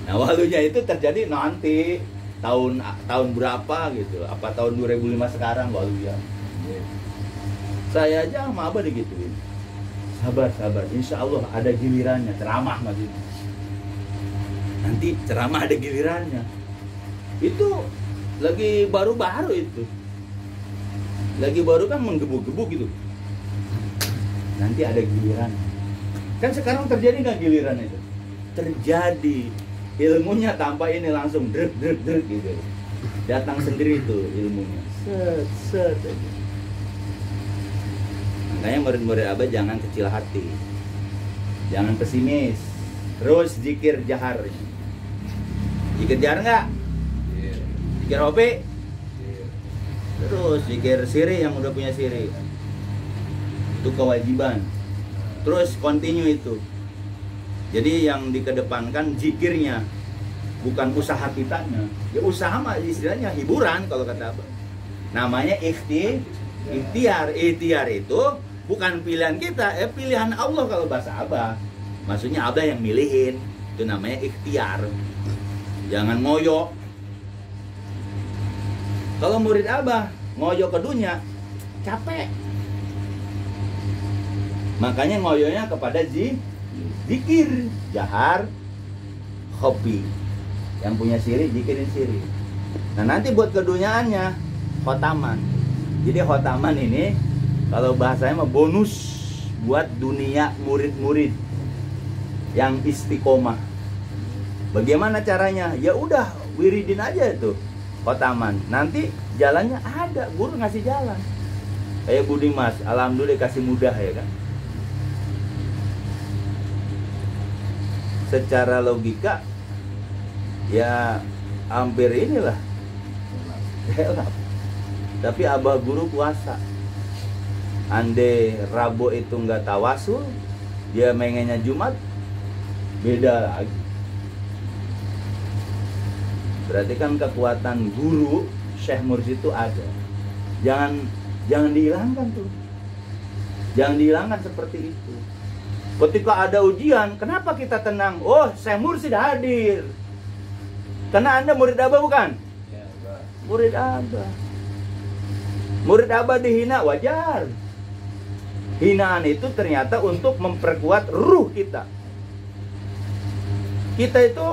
Nah, waluya itu terjadi nanti tahun berapa gitu. Apa tahun 2005 sekarang waluya. Saya aja sama Abah digituin. Sabar. Insya Allah ada gilirannya. Ceramah maksudnya. Nanti ceramah ada gilirannya. Itu lagi baru-baru itu. Lagi baru kan menggebu-gebu gitu. Nanti ada giliran. Kan sekarang terjadi nggak giliran itu? Terjadi. Ilmunya tanpa ini langsung drek gitu. Datang sendiri itu ilmunya. Set aja. Makanya murid-murid Abah jangan kecil hati. Jangan pesimis. Terus zikir jahar. Zikir jahar nggak? Zikir hobi. Terus zikir siri yang udah punya siri. Itu kewajiban. Terus continue itu. Jadi yang dikedepankan zikirnya, bukan usaha kitanya. Ya usaha mah istilahnya hiburan kalau kata Abah. Namanya ikhtiar. Ikhtiar itu bukan pilihan kita, pilihan Allah kalau bahasa Abah. Maksudnya Abah yang milihin. Itu namanya ikhtiar. Jangan ngoyo. Kalau murid Abah ngoyo ke dunia, capek. Makanya ngoyonya kepada zikir, jahar, hobi. Yang punya siri, zikirin siri. Nah nanti buat keduniaannya, khotaman. Jadi khotaman ini, kalau bahasanya mah bonus buat dunia murid-murid yang istiqomah. Bagaimana caranya? Ya udah, wiridin aja itu khotaman. Nanti jalannya ada, guru ngasih jalan. Kayak Budi Mas, alhamdulillah kasih mudah ya kan. Secara logika ya hampir inilah tapi Abah guru puasa. Ande Rabu itu nggak tawasul, dia mengennya Jumat, beda lagi. Berarti kan kekuatan guru Syekh Mursyid itu ada. Jangan dihilangkan tuh. Jangan dihilangkan seperti itu. Ketika ada ujian, kenapa kita tenang? Oh, Syekh Mursyid hadir. Karena Anda murid Abah bukan? Ya, murid Abah. Murid Abah dihina, wajar. Hinaan itu ternyata untuk memperkuat ruh kita. Kita itu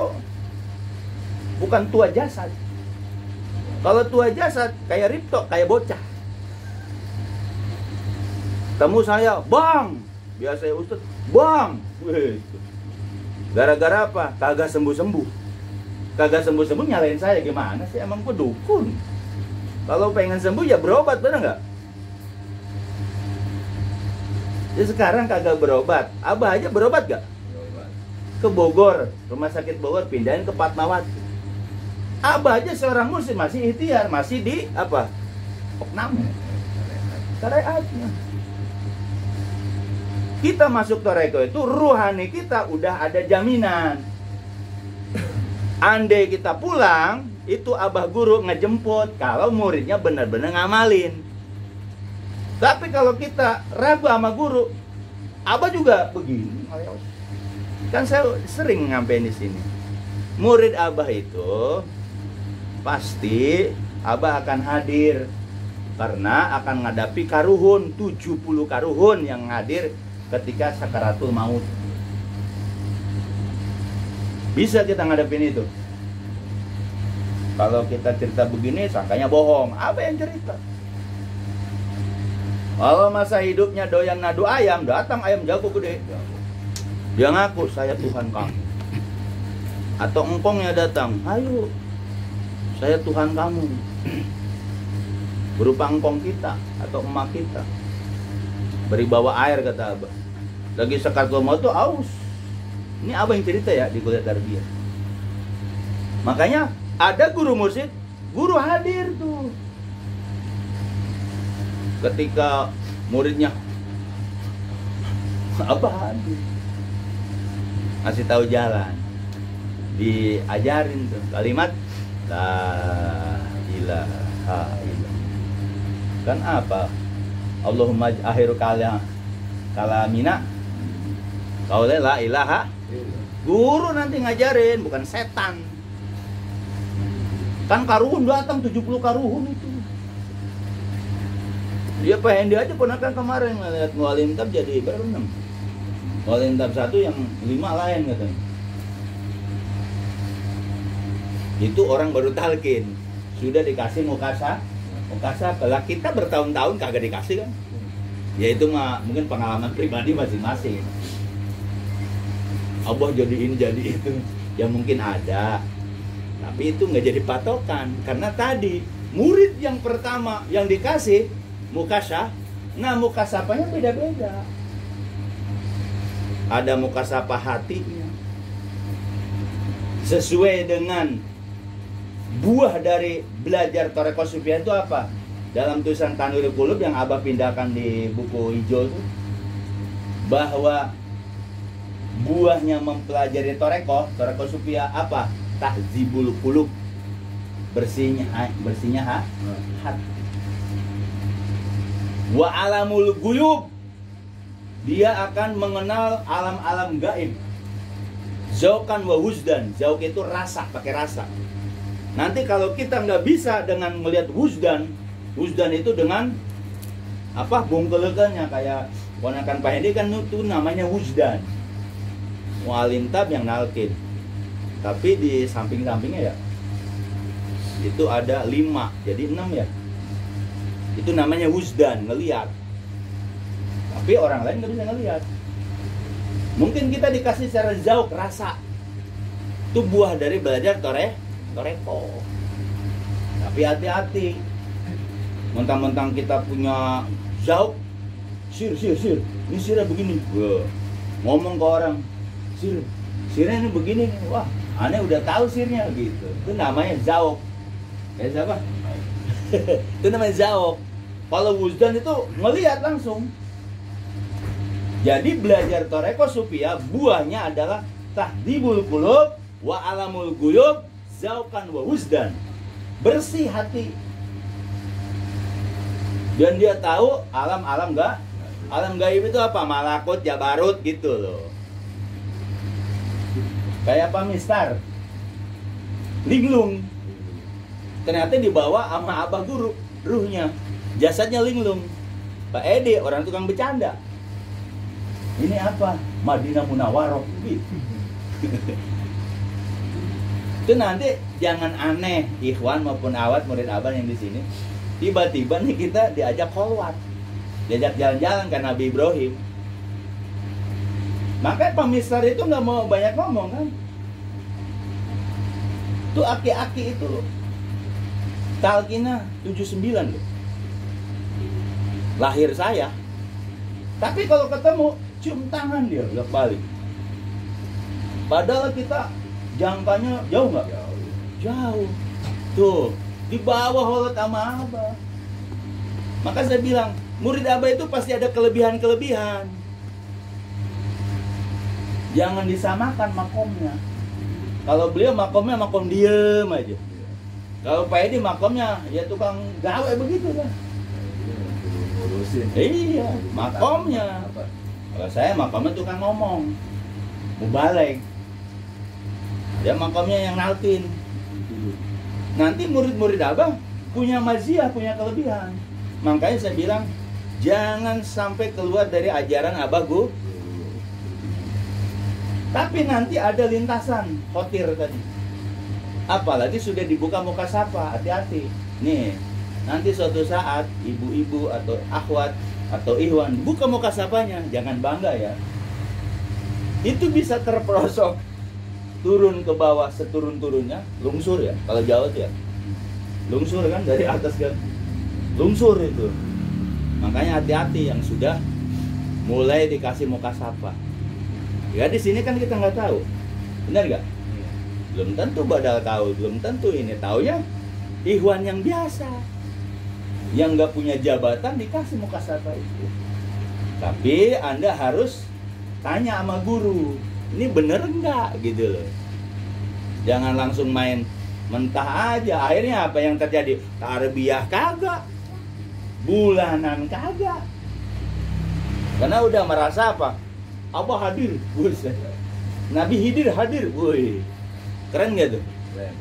bukan tua jasad. Kalau tua jasad kayak Ripto, kayak bocah. Temu saya, bang, biasa ya Ustaz, bang. Gara-gara apa? Kagak sembuh-sembuh. Kagak sembuh-sembuh nyalain saya, gimana sih? Emang gue dukun. Kalau pengen sembuh ya berobat, bener nggak? Ya sekarang kagak berobat. Abah aja berobat gak? Ke Bogor, rumah sakit Bogor, pindahin ke Fatmawati. Abah aja seorang muslim masih ikhtiar, masih di apa? Oknam. Syariatnya. Kita masuk toreko itu ruhani kita udah ada jaminan. Andai kita pulang, itu Abah guru ngejemput kalau muridnya benar-benar ngamalin. Tapi kalau kita ragu sama guru, Abah juga begini. Kan saya sering ngampein di sini. Murid Abah itu pasti Abah akan hadir karena akan menghadapi karuhun, 70 karuhun yang hadir ketika sakaratul maut. Bisa kita ngadepin itu. Kalau kita cerita begini sangkanya bohong. Apa yang cerita? Kalau masa hidupnya doyan nadu ayam, datang ayam jago gede. Dia ngaku saya Tuhan kamu. Atau engkongnya datang, ayo saya Tuhan kamu. Berupa engkong kita atau emak kita. Beri bawa air kata Abah. Lagi sakaratul maut tuh aus. Ini Abah yang cerita ya di kuliah tarbiyah. Makanya ada guru mursyid, guru hadir tuh. Ketika muridnya Abah hadir. Ngasih tahu jalan. Diajarin tuh kalimat la ilaha illallah. Kan apa? Allahumma akhiru kalamina qaula la ilaha. Guru nanti ngajarin, bukan setan. Kan karuhun datang 70 karuhun itu. Dia pengen dia aja ponakan kemarin ngeliat mualim tab jadi berapa 6. Mualim tab 1 yang 5 lain katanya. Itu orang baru talqin, sudah dikasih mukasa. Kalau kita bertahun-tahun kagak dikasih kan. Ya itu mah mungkin pengalaman pribadi masing-masing. Allah jadiin jadi itu ya mungkin ada. Tapi itu nggak jadi patokan karena tadi murid yang pertama yang dikasih mukasah, nah mukasapanya beda-beda. Ada mukasapah hatinya sesuai dengan buah dari belajar Thariqah Sufiah itu apa? Dalam tulisan Tanwirul Qulub yang Abah pindahkan di buku hijau itu, bahwa buahnya mempelajari Thariqah Sufiah apa? Tahzibul qulub, bersihnya hati. Wa alamul guyub, dia akan mengenal alam-alam gaib. Zauqan wa wujdan, zauq itu rasa, pakai rasa. Nanti kalau kita nggak bisa dengan melihat wujdan itu dengan apa, bungkelekannya kayak ponakan Pak Hedi kan itu namanya wujdan. Mualim tab yang nalkin. Tapi di samping-sampingnya ya itu ada 5, jadi 6 ya. Itu namanya wujdan, ngelihat. Tapi orang lain nggak bisa ngelihat. Mungkin kita dikasih secara zauq, rasa. Itu buah dari belajar Thariqah. Tapi hati-hati. Mentang-mentang kita punya zauq, sir. Ini sirnya begini. Wah. Ngomong ke orang, sirnya ini begini. Wah, aneh udah tahu sirnya gitu. Itu namanya zauq. Kayak siapa? Itu namanya zauq. Kalau wujdan itu ngelihat langsung. Jadi belajar Thariqah Sufiah buahnya adalah tahdibul qulub wa alamul guyub zauqan wa wujdan. Bersih hati. Dan dia tahu alam-alam alam gaib itu apa? Malakut, jabarut gitu loh. Kayak Pak Mistar, linglung. Ternyata dibawa sama abah guru, ruhnya. Jasadnya linglung. Pak Edi, orang tukang bercanda. Ini apa? Madinah Munawwaroh gitu. Itu nanti jangan aneh, ikhwan maupun awat murid abang yang di sini. Tiba-tiba nih kita diajak kholwat, diajak jalan-jalan ke Nabi Ibrahim. Makanya Pak Mistar itu nggak mau banyak ngomong kan. Tuh aki-aki itu talqinah 79 loh. Lahir saya. Tapi kalau ketemu cium tangan dia balik. Padahal kita jangkanya jauh nggak? Jauh. Tuh di bawah holot sama abah. Maka saya bilang murid abah itu pasti ada kelebihan-kelebihan. Jangan disamakan makomnya. Kalau beliau makomnya makom diem aja. Kalau Pak Edi makomnya ya tukang gawe begitu kan. Iya, makomnya. Kalau saya makomnya tukang ngomong, mubalek. Dia makomnya yang nalkin. Nanti murid-murid abang punya maziah, punya kelebihan. Makanya saya bilang jangan sampai keluar dari ajaran abah guru. Tapi nanti ada lintasan khotir tadi. Apalagi sudah dibuka muka sapa, hati-hati. Nih, nanti suatu saat ibu-ibu atau akhwat atau ikhwan buka muka sapanya, jangan bangga ya. Itu bisa terperosok, turun ke bawah seturun-turunnya, lungsur ya. Kalau Jawa tuh ya, lungsur kan dari atas kan, lungsur itu. Makanya hati-hati yang sudah mulai dikasih muka sapa. Ya di sini kan kita nggak tahu, benar nggak? Belum tentu badal tahu, belum tentu ini tahu ya. Ikhwan yang biasa, yang nggak punya jabatan dikasih muka sapa itu. Tapi Anda harus tanya sama guru, ini bener nggak gitu loh. Jangan langsung main mentah aja. Akhirnya apa yang terjadi? Tarbiyah kagak, bulanan kagak. Karena udah merasa apa? Abah hadir, buset. Nabi Hidir hadir, woi. Keren gak tuh? Keren.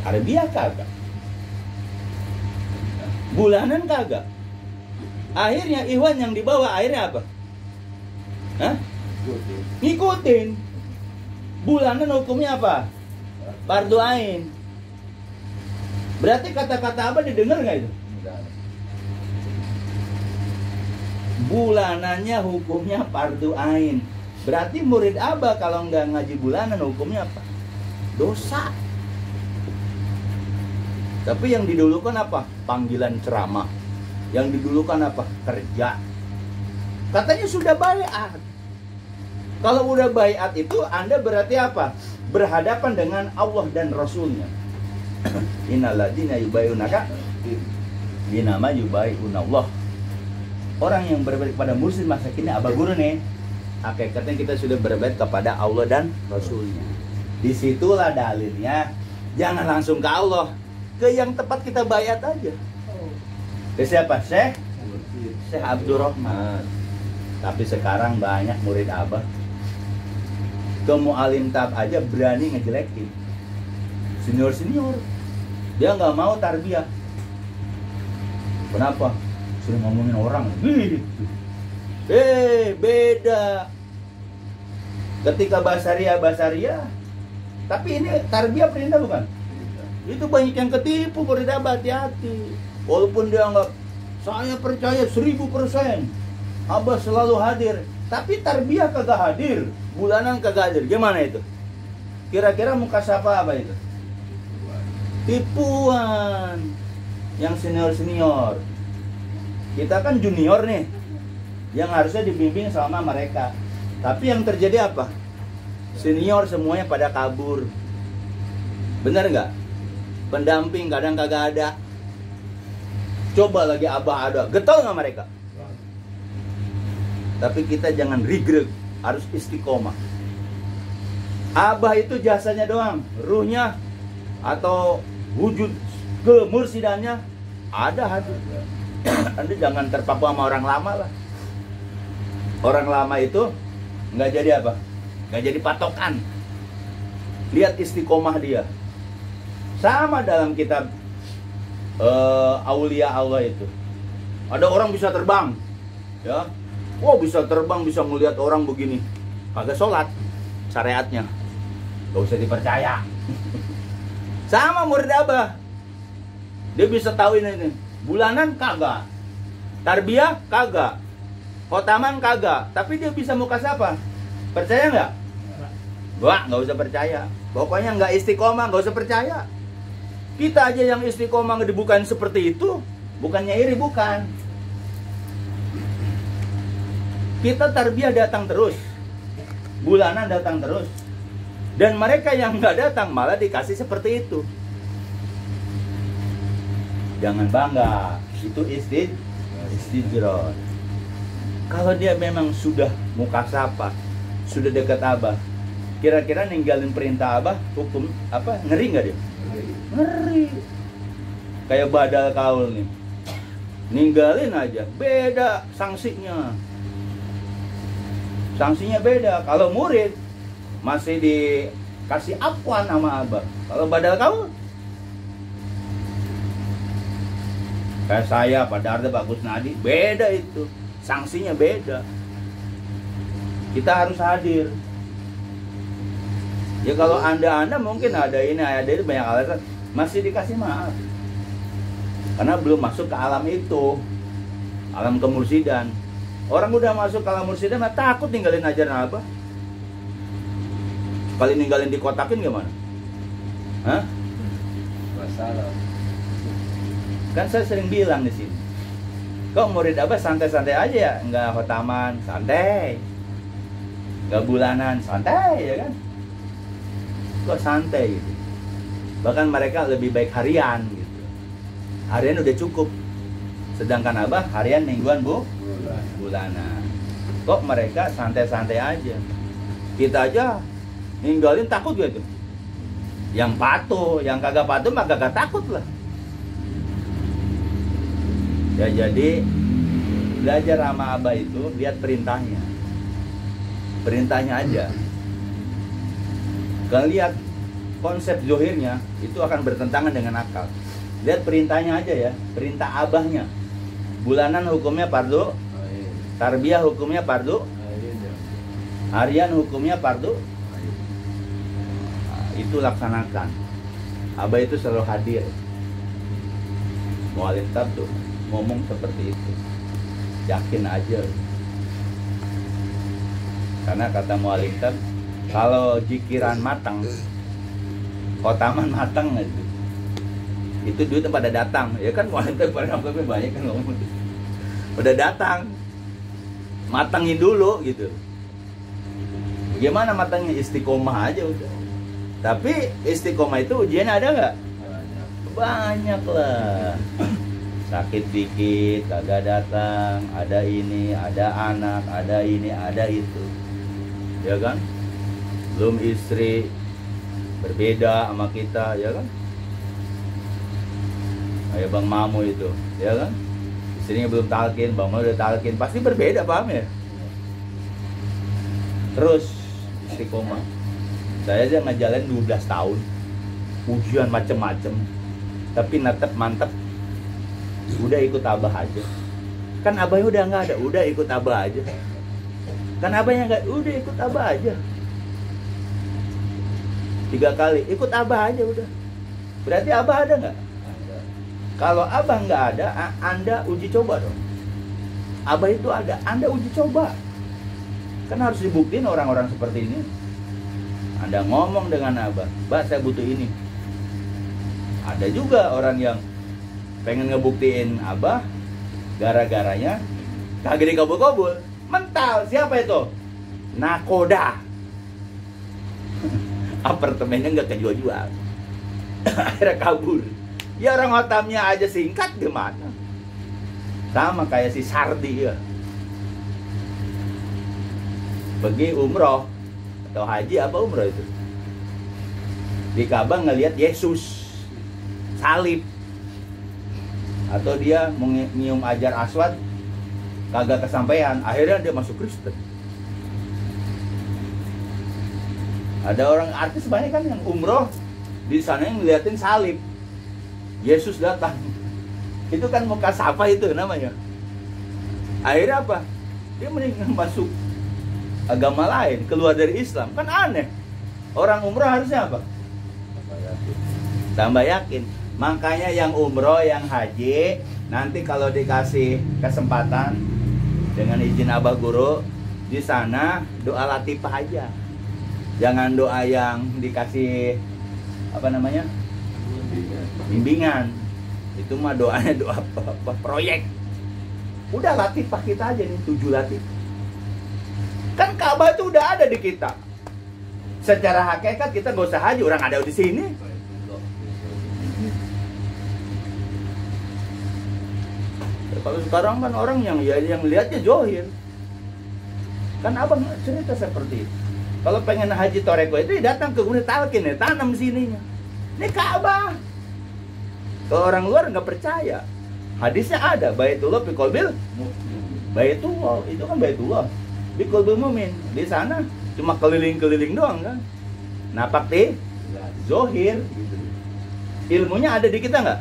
Tarbiyah kagak, bulanan kagak. Akhirnya ikhwan yang dibawa akhirnya apa? Hah? Ngikutin. Bulanan hukumnya apa? Fardu ain. Berarti kata-kata apa didengar nggak itu? Bulanannya hukumnya fardu ain. Berarti murid abah kalau nggak ngaji bulanan hukumnya apa? Dosa. Tapi yang didulukan apa? Panggilan ceramah. Yang didulukan apa? Kerja. Katanya sudah baiat. Kalau udah baiat itu Anda berarti apa? Berhadapan dengan Allah dan Rasulnya. Innalladzina yubayyi'unaka binama yubayyi'unallah. Orang yang berbaik kepada mursyid masa kini abah guru nih, hakikatnya kita sudah berbaik kepada Allah dan Rasulnya. Disitulah dalilnya. Jangan langsung ke Allah, ke yang tepat kita bayat aja. Ke siapa? Syekh Abdurrahman. Tapi sekarang banyak murid abah ke mu'alim tab aja berani ngejelekin senior. Dia nggak mau tarbiyah. Kenapa? Sudah ngomongin orang gitu. Beda. Ketika basaria. Tapi ini tarbiyah perintah bukan? Itu banyak yang ketipu, murid abah, hati-hati. Walaupun dia nggak, saya percaya 1000% abah selalu hadir, tapi tarbiyah kagak hadir, bulanan kagak hadir. Gimana itu? Kira-kira muka siapa apa itu? Tipuan. Yang senior. Kita kan junior nih, yang harusnya dibimbing sama mereka. Tapi yang terjadi apa? Senior semuanya pada kabur. Bener nggak? Pendamping kadang kagak ada. Coba lagi abah ada, getol nggak mereka? Tapi kita jangan regret, harus istiqomah. Abah itu jasanya doang, ruhnya atau wujud kemursidannya ada hadir. Anda jangan terpaku sama orang lama lah. Orang lama itu nggak jadi apa? Nggak jadi patokan. Lihat istiqomah dia. Sama dalam kitab Aulia Allah itu. Ada orang bisa terbang, ya. Wow, bisa terbang, bisa melihat orang begini. Kagak sholat, syariatnya. Gak usah dipercaya. Sama murid abah. Dia bisa tahu ini. Bulanan kagak, tarbiyah kagak, khotaman kagak, tapi dia bisa muka siapa? Percaya nggak? Nggak usah percaya. Pokoknya nggak istiqomah, nggak usah percaya. Kita aja yang istiqomah bukan seperti itu, bukannya iri, bukan. Kita tarbiyah datang terus, bulanan datang terus, dan mereka yang nggak datang malah dikasih seperti itu. Jangan bangga, itu istidroj. Kalau dia memang sudah mukasafah, sudah dekat abah, kira-kira ninggalin perintah abah, hukum apa? Ngeri nggak dia? Ngeri. Kayak badal kaul nih, ninggalin aja, beda sanksinya. Sanksinya beda. Kalau murid masih dikasih afwan sama abah. Kalau badal kaul, kayak saya, Pak Darda, Pak Kusnadi, beda itu. Sanksinya beda. Kita harus hadir. Ya kalau Anda mungkin ada itu banyak alasan, masih dikasih maaf. Karena belum masuk ke alam itu. Alam kemursidan. Orang udah masuk ke alam mursidan, takut ninggalin ajaran abah. Sekali ninggalin dikotakin gimana? Hah? Masalah. Kan saya sering bilang di sini, kok murid abah santai-santai aja ya, nggak khotaman, santai, nggak bulanan, santai ya kan? Kok santai gitu? Bahkan mereka lebih baik harian gitu. Harian udah cukup, sedangkan abah harian, mingguan, bulanan. Kok mereka santai-santai aja? Kita aja ninggalin takut gitu. Yang patuh, yang kagak patuh mah kagak takut lah. Ya jadi belajar sama abah itu lihat perintahnya. Perintahnya aja. Kalau lihat konsep zohirnya itu akan bertentangan dengan akal. Lihat perintahnya aja ya, perintah abahnya. Bulanan hukumnya fardu, tarbiyah hukumnya fardu, harian hukumnya fardu. Nah, itu laksanakan. Abah itu selalu hadir. Mu'alim tab tuh ngomong seperti itu, yakin aja. Karena kata mu'alim tab, kalau jikiran matang, khotaman matang aja, itu duit pada datang. Ya kan mu'alim tab pada nongkrongnya banyak kan ngomong, udah datang, matangin dulu gitu. Gimana matangnya? Istiqomah aja udah. Tapi istiqomah itu ujiannya ada nggak? Banyak lah. Sakit dikit, kagak datang, ada ini, ada anak, ada ini, ada itu. Ya kan? Belum istri, berbeda sama kita, ya kan? Kayak Bang Mamu itu, ya kan? Istrinya belum talkin, Bang Mamu udah talkin, pasti berbeda, paham ya? Terus istiqomah. Saya aja ngejalanin 12 tahun. Ujian macem-macem, tapi netep mantep. Udah ikut abah aja. Kan abahnya udah nggak ada, udah ikut abah aja. Kan abahnya nggak, udah ikut abah aja. 3 kali ikut abah aja udah. Berarti abah ada nggak? Kalau abah nggak ada, Anda uji coba dong. Abah itu ada, Anda uji coba. Kan harus dibuktiin orang-orang seperti ini. Anda ngomong dengan abah, "Bah, saya butuh ini." Ada juga orang yang pengen ngebuktiin abah, gara-garanya kagak dikabul-kabul. Mental, siapa itu? Nakoda. Apartemennya nggak kejual-jual. Akhirnya kabur. Ya orang otamnya aja singkat gimana? Sama kayak si Sardi ya. Pergi umroh atau haji apa umroh itu? Di Ka'bah ngelihat Yesus salib. Atau dia nyium ajar aswad kagak kesampaian, akhirnya dia masuk Kristen. Ada orang artis banyak kan yang umroh di sana yang ngeliatin salib Yesus datang. Itu kan muka sapa itu namanya. Akhirnya apa? Dia mending masuk agama lain, keluar dari Islam. Kan aneh. Orang umroh harusnya apa? Tambah yakin. Makanya yang umroh, yang haji, nanti kalau dikasih kesempatan dengan izin abah guru di sana doa latifah aja. Jangan doa yang dikasih apa namanya? Bimbingan. Itu mah doanya doa apa, proyek. Udah latifah kita aja nih, 7 latifah. Kan Ka'bah itu udah ada di kita. Secara hakikat kita gak usah haji, orang ada di sini. Kalau sekarang kan orang yang lihatnya johir. Kan abang cerita seperti itu. Kalau pengen haji toreko itu datang ke Gunung Talkin ya, tanam sininya. Ini Ka'bah. Kalau orang luar nggak percaya. Hadisnya ada, Baitullah fi qalbil Baitullah, itu kan Baitullah fi qalbil mu'min. Di sana cuma keliling-keliling doang kan. Napak di zohir gitu. Ilmunya ada di kita nggak?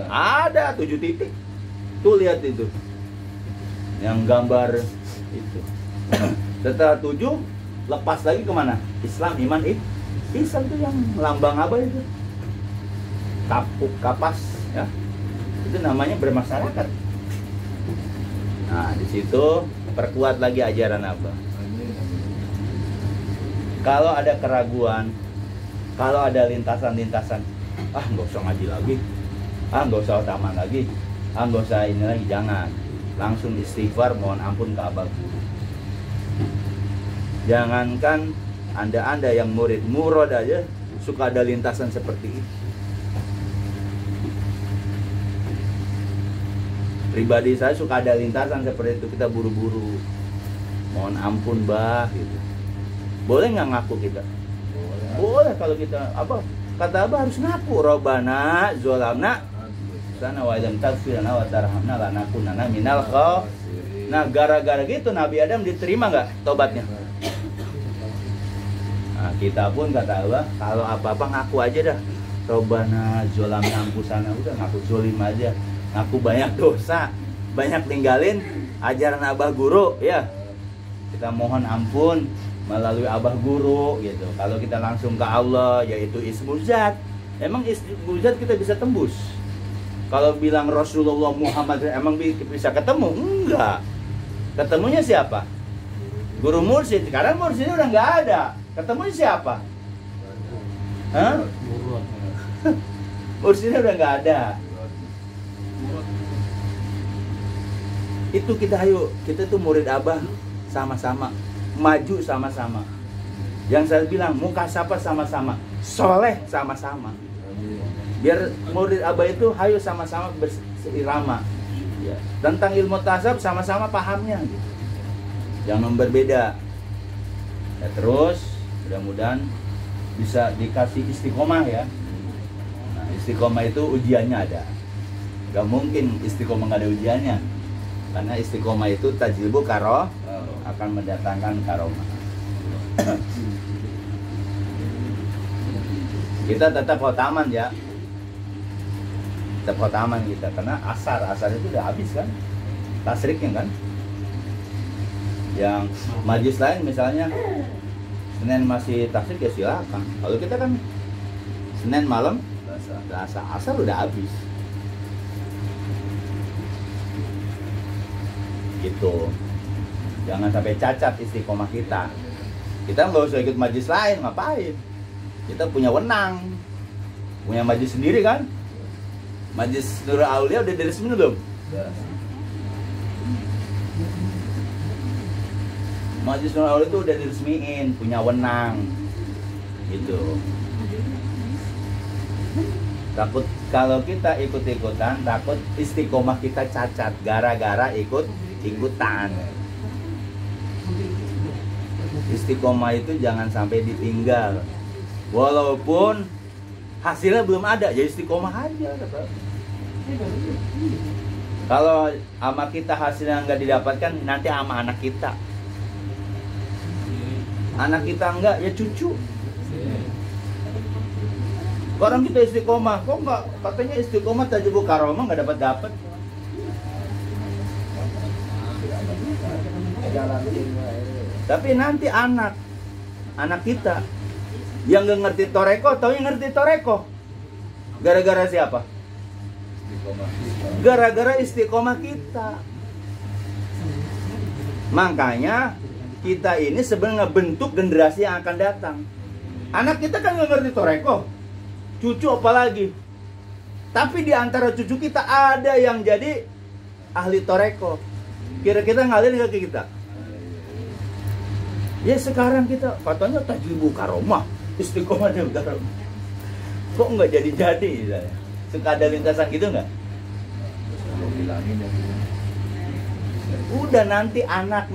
Ada 7 titik. Tuh lihat itu yang gambar itu. Setelah 7 lepas lagi kemana? Islam, iman, Islam tuh yang lambang apa itu? Kapuk, kapas ya. Itu namanya bermasyarakat. Nah di situ perkuat lagi ajaran apa? Kalau ada keraguan, kalau ada lintasan-lintasan, nggak usah ngaji lagi, nggak usah taman lagi, nggak usah ini lagi, jangan. Langsung istighfar, mohon ampun ke abah guru. Jangankan anda yang murid murad aja suka ada lintasan seperti itu. Pribadi saya suka ada lintasan seperti itu, kita buru-buru, mohon ampun bah gitu. Boleh nggak ngaku kita? Boleh kalau kita apa? Kata abah harus ngaku. Robbana zolamna sana wa ilam taghfirna wa tarhamna lanakunanna minal khasirin. Nah gara-gara gitu Nabi Adam diterima nggak tobatnya? Nah kita pun kata Allah kalau apa-apa ngaku aja dah. Robbana zolamna ampusana, udah ngaku zolim aja, ngaku banyak dosa, banyak tinggalin ajaran abah guru ya. Kita mohon ampun melalui abah guru gitu. Kalau kita langsung ke Allah yaitu ismul zat, emang ismul zat kita bisa tembus. Kalau bilang Rasulullah Muhammad emang bisa ketemu? Enggak. Ketemunya siapa? Guru mursyid. Sekarang mursyidnya udah nggak ada. Ketemunya siapa? Hah? Mursyidnya udah nggak ada. Itu kita tuh murid abah sama-sama, maju sama-sama. Yang saya bilang muka sapa sama-sama, soleh sama-sama. Biar murid Abah itu hayo sama-sama bersirama. Ya. Tentang ilmu tasawuf sama-sama pahamnya gitu. Jangan berbeda. Ya, terus mudah-mudahan bisa dikasih istiqomah ya. Nah, istiqomah itu ujiannya ada. Gak mungkin istiqomah gak ada ujiannya. Karena istiqomah itu tajlibu karoh, akan mendatangkan karomah. Kita tetap khotaman ya. Tetap khotaman kita. Karena asar itu udah habis kan. Tasriknya kan. Yang majlis lain misalnya Senin masih tasrik ya silakan. Kalau kita kan Senin malam asar udah habis. Gitu. Jangan sampai cacat istiqomah kita. Kita nggak usah ikut majlis lain, ngapain? Kita punya wenang, punya majlis sendiri kan? Majlis Nurul Aulia udah diresmi belum? Majlis Nurul Aulia itu udah diresmiin, punya wenang, gitu. Takut kalau kita ikut-ikutan, takut istiqomah kita cacat gara-gara ikut-ikutan. Istiqomah itu jangan sampai ditinggal. Walaupun hasilnya belum ada, ya istiqomah aja. Kalau sama kita hasilnya nggak didapatkan, nanti sama anak kita. Anak kita enggak, ya cucu. Orang kita istiqomah, kok nggak? Katanya istiqomah tajlibu karomah nggak dapat. Tapi nanti anak kita yang nggak ngerti toreko, taunya ngerti toreko. Gara-gara siapa? Gara-gara istiqomah kita. Makanya kita ini sebenarnya bentuk generasi yang akan datang. Anak kita kan nggak ngerti toreko, cucu apalagi. Tapi di antara cucu kita ada yang jadi ahli toreko. Kira-kira ngalir nggak ke kita? Ya sekarang kita katanya tajlibu karomah, istiqomah dan karomah. Kok nggak jadi-jadi misalnya? Suka ada lintasan gitu nggak? Udah nanti anak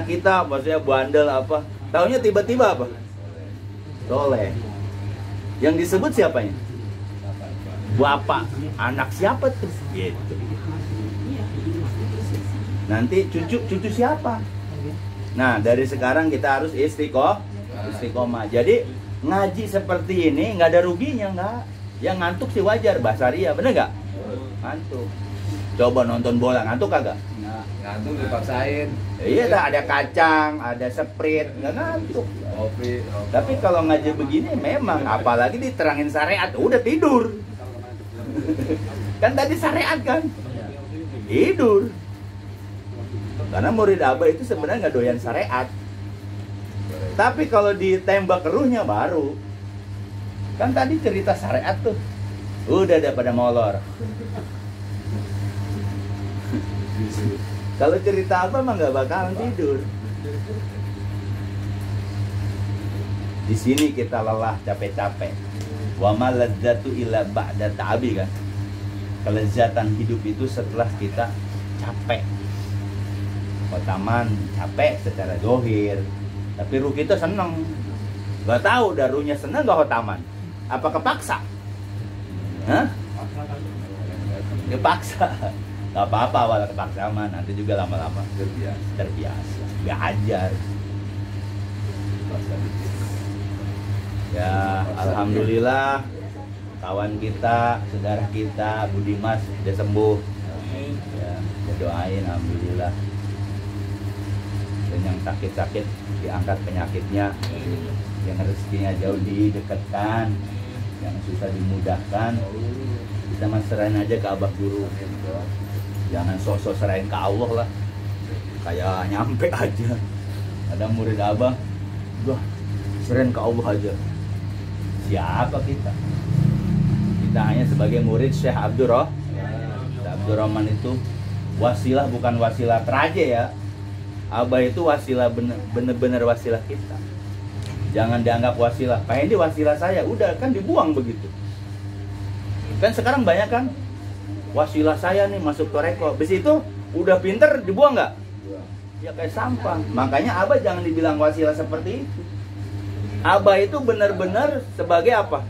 kita maksudnya bandel apa? Taunya tiba-tiba apa? Soleh. Yang disebut siapanya? Bapak. Anak siapa tuh? Gitu. Nanti cucu siapa? Nah, dari sekarang kita harus istiqomah. Jadi ngaji seperti ini nggak ada ruginya, nggak. Yang ngantuk sih wajar, basaria, bener nggak? Ngantuk. Coba nonton bola, ngantuk kagak? Ngantuk dipaksain. Iya, ada kacang, ada sprite, nggak ngantuk. Kopi. Tapi kalau ngaji begini memang, apalagi diterangin syariat, udah tidur. Kan tadi syariat kan? Tidur. Karena murid Abah itu sebenarnya nggak doyan syariat. Tapi kalau ditembak keruhnya baru. Kan tadi cerita syariat tuh. Udah pada molor. Kalau cerita Abah mah nggak bakalan tidur. Di sini kita lelah capek-capek. Wa ma ladzatu illa ba'da ta'abi kan. Kelezatan hidup itu setelah kita capek. Khotaman capek secara dohir, tapi ruh kita seneng. Gak tahu darunya seneng gak khotaman? Apa kepaksa? Hah? Kepaksa. Gak apa-apa awal kepaksa mah, nanti juga lama-lama terbiasa. Gak ajar. Ya, alhamdulillah kawan kita, saudara kita, Budimas udah sembuh. Ya, doain alhamdulillah. Dan yang sakit-sakit diangkat penyakitnya, yang rezekinya jauh didekatkan, yang susah dimudahkan. Kita mas serahin aja ke Abah Guru. Jangan sosok serahin ke Allah lah, kayak nyampe aja. Ada murid Abah, wah serahin ke Allah aja. Siapa kita? Kita hanya sebagai murid Syekh Abdurrahman itu wasilah, bukan wasilah teraja ya. Abah itu wasilah, bener-bener wasilah kita. Jangan dianggap wasilah. Kayak ini wasilah saya, udah kan dibuang begitu. Kan sekarang banyak kan wasilah saya nih masuk toreko, habis itu udah pinter dibuang nggak? Ya kayak sampah. Makanya Abah jangan dibilang wasilah seperti itu. Abah itu benar-benar sebagai apa?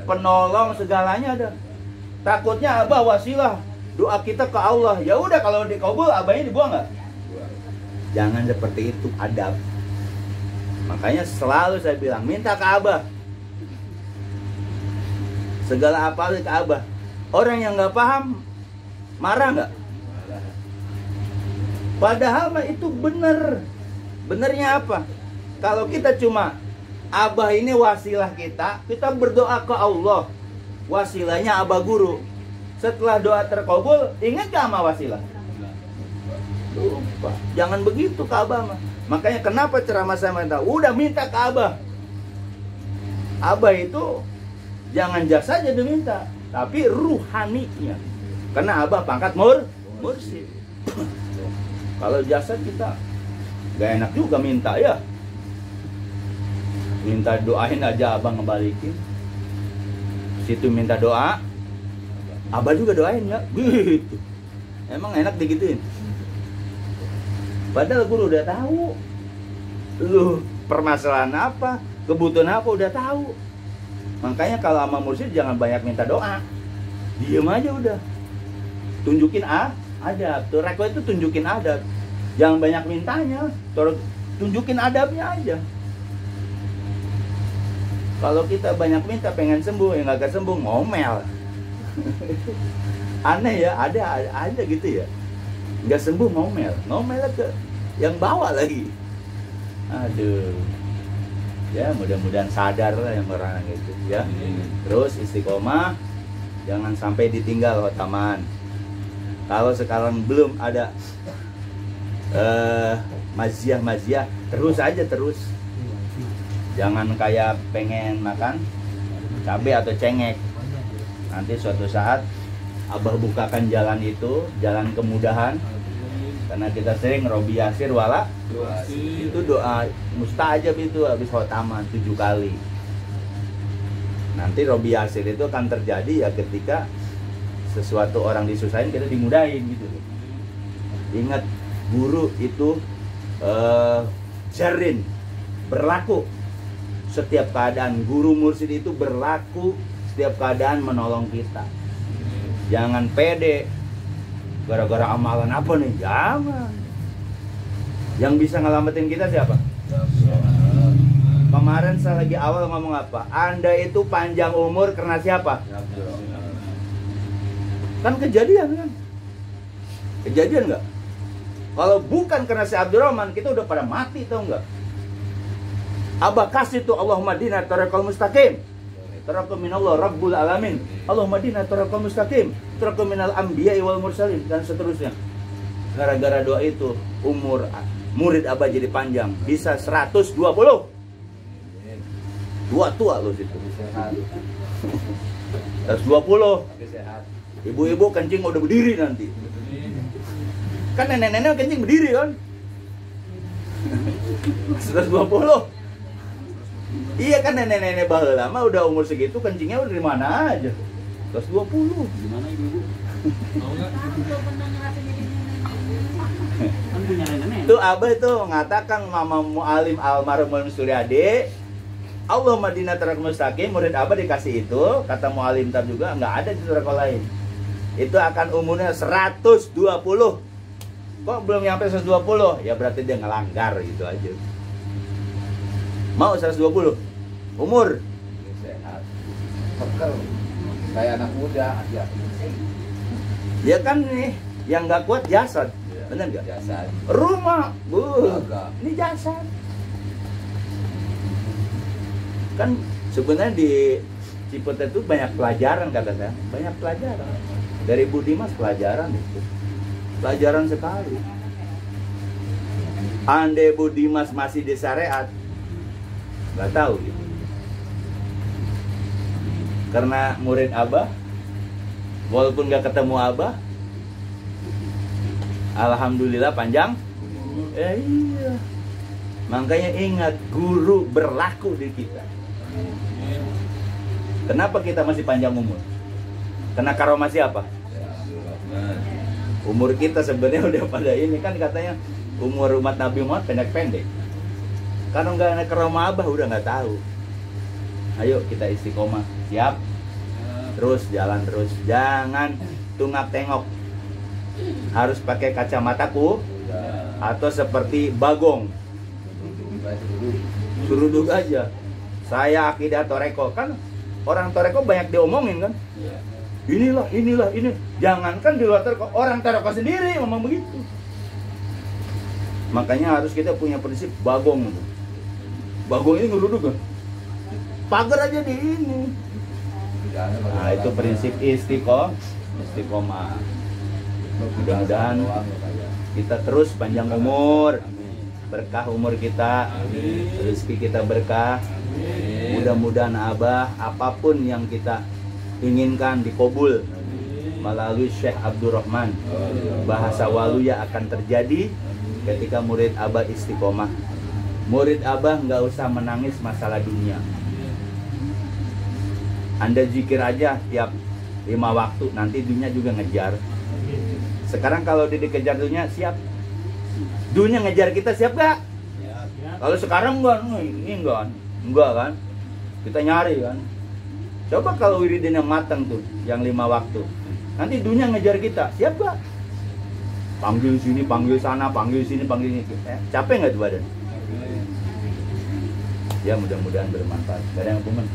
Penolong segalanya ada. Takutnya Abah wasilah doa kita ke Allah. Ya udah kalau dikabul Abahnya dibuang nggak? Jangan seperti itu, adab. Makanya selalu saya bilang minta ke Abah. Segala apa ke Abah. Orang yang nggak paham marah nggak? Padahal mah itu bener. Benernya apa? Kalau kita cuma Abah ini wasilah kita berdoa ke Allah. Wasilahnya Abah guru. Setelah doa terkabul, ingat gak sama wasilah? Lupa. Jangan begitu ke Abah mah. Makanya kenapa ceramah saya minta? Udah minta ke Abah. Abah itu jangan jasa aja diminta, tapi ruhaninya. Karena Abah pangkat mursyid. Kalau jasa kita gak enak juga minta ya. Minta doain aja Abah ngebalikin. Situ minta doa, Abah juga doain ya. Gitu. Emang enak digituin? Padahal guru udah tahu. Lu permasalahan apa, kebutuhan apa udah tahu. Makanya kalau sama mursyid jangan banyak minta doa. Diem aja udah. Tunjukin adab. Toreko itu tunjukin adab. Jangan banyak mintanya. Tunjukin adabnya aja. Kalau kita banyak minta pengen sembuh, yang nggak sembuh ngomel. Aneh ya, ada gitu ya. Nggak sembuh ngomel ke yang bawa lagi. Aduh. Ya mudah-mudahan sadar lah yang orang itu ya. Terus istiqomah, jangan sampai ditinggal khotaman. Kalau sekarang belum ada maziah, terus. Jangan kayak pengen makan cabai atau cengek. Nanti suatu saat Abah bukakan jalan itu, jalan kemudahan. Karena kita sering Robi Yasir wala itu doa mustajab itu habis khotaman 7 kali. Nanti Robi Yasir itu akan terjadi ya ketika sesuatu orang disusahin kita dimudahin gitu. Ingat guru itu jarin berlaku setiap keadaan. Guru mursyid itu berlaku setiap keadaan menolong kita. Jangan pede gara-gara amalan apa nih, jangan. Yang bisa ngelamatin kita siapa? Kemarin saya lagi awal ngomong apa? Anda itu panjang umur karena siapa? Kan kejadian kan? Kejadian nggak? Kalau bukan karena si Abdurrahman, kita udah pada mati, tau nggak? Abah kasih tuh Allahumma dina tariqal mustaqim. Tariqal minallah rabbul alamin. Allahumma dina tariqal mustaqim. Tariqal minal anbiya'i wal mursalin dan seterusnya. Gara-gara doa itu umur murid Abah jadi panjang, bisa 120. Tua lo situ. 120. Ibu-ibu kencing udah berdiri nanti. Kan nenek-nenek kencing berdiri kan? 120. Iya kan nenek-nenek baheula lama udah umur segitu kencingnya udah di mana aja. 120. Gimana ibu-ibu? Mau enggak? Kan punya nenek. Tuh Abah tuh mengatakan Mama Mu'alim almarhum Suryadi, Allahumma dina tariqal mustaqim, murid Abah dikasih itu, kata Mu'alim tar juga nggak ada di tariqal lain. Itu akan umurnya 120. Kok belum nyampe 120? Ya berarti dia ngelanggar gitu aja. Mau 120 umur sehat, pekel, kayak anak muda aja. Ya kan nih yang nggak kuat jasad, bener nggak? Jasad. Rumah, Agak. ini jasad. Kan sebenarnya di Cipete itu banyak pelajaran kata saya, banyak pelajaran. Dari Bu Dimas pelajaran itu, pelajaran sekali. Andai Bu Dimas masih di syariat, nggak tahu gitu. Karena murid Abah, walaupun nggak ketemu Abah, alhamdulillah panjang. Iya. Makanya ingat, guru berlaku di kita. Kenapa kita masih panjang umur? Kena karomah siapa? Umur kita sebenarnya udah pada ini kan katanya umur umat Nabi Muhammad pendek-pendek. Kalau nggak ada karomah abah udah nggak tahu. Ayo kita istiqomah, siap? Terus jalan terus, jangan tungak tengok. Harus pakai kacamataku atau seperti Bagong. Suruduk aja. Saya akidah toreko kan orang toreko banyak diomongin kan. Inilah, ini. Jangankan di luar toreko, orang toreko sendiri ngomong begitu. Makanya harus kita punya prinsip Bagong. Bagong ini ngeruduk kan. Pagar aja di ini. Nah itu prinsip istiqomah. Mudah-mudahan kita terus panjang umur, berkah umur kita, rezeki kita berkah. Mudah-mudahan abah apapun yang kita inginkan dikabul melalui Syekh Abdurrahman. Bahasa waluya akan terjadi ketika murid abah istiqomah. Murid abah nggak usah menangis masalah dunia. Anda zikir aja tiap 5 waktu, nanti dunia juga ngejar. Sekarang kalau dikejar dunia, siap? Dunia ngejar kita, siap gak? Kalau sekarang enggak kan? Kita nyari kan? Coba kalau wiridin yang matang tuh, yang 5 waktu. Nanti dunia ngejar kita, siap gak? Panggil sini, panggil sana, panggil sini, panggil sini. Capek nggak tuh badan? Ya mudah-mudahan bermanfaat. Gak ada yang komen?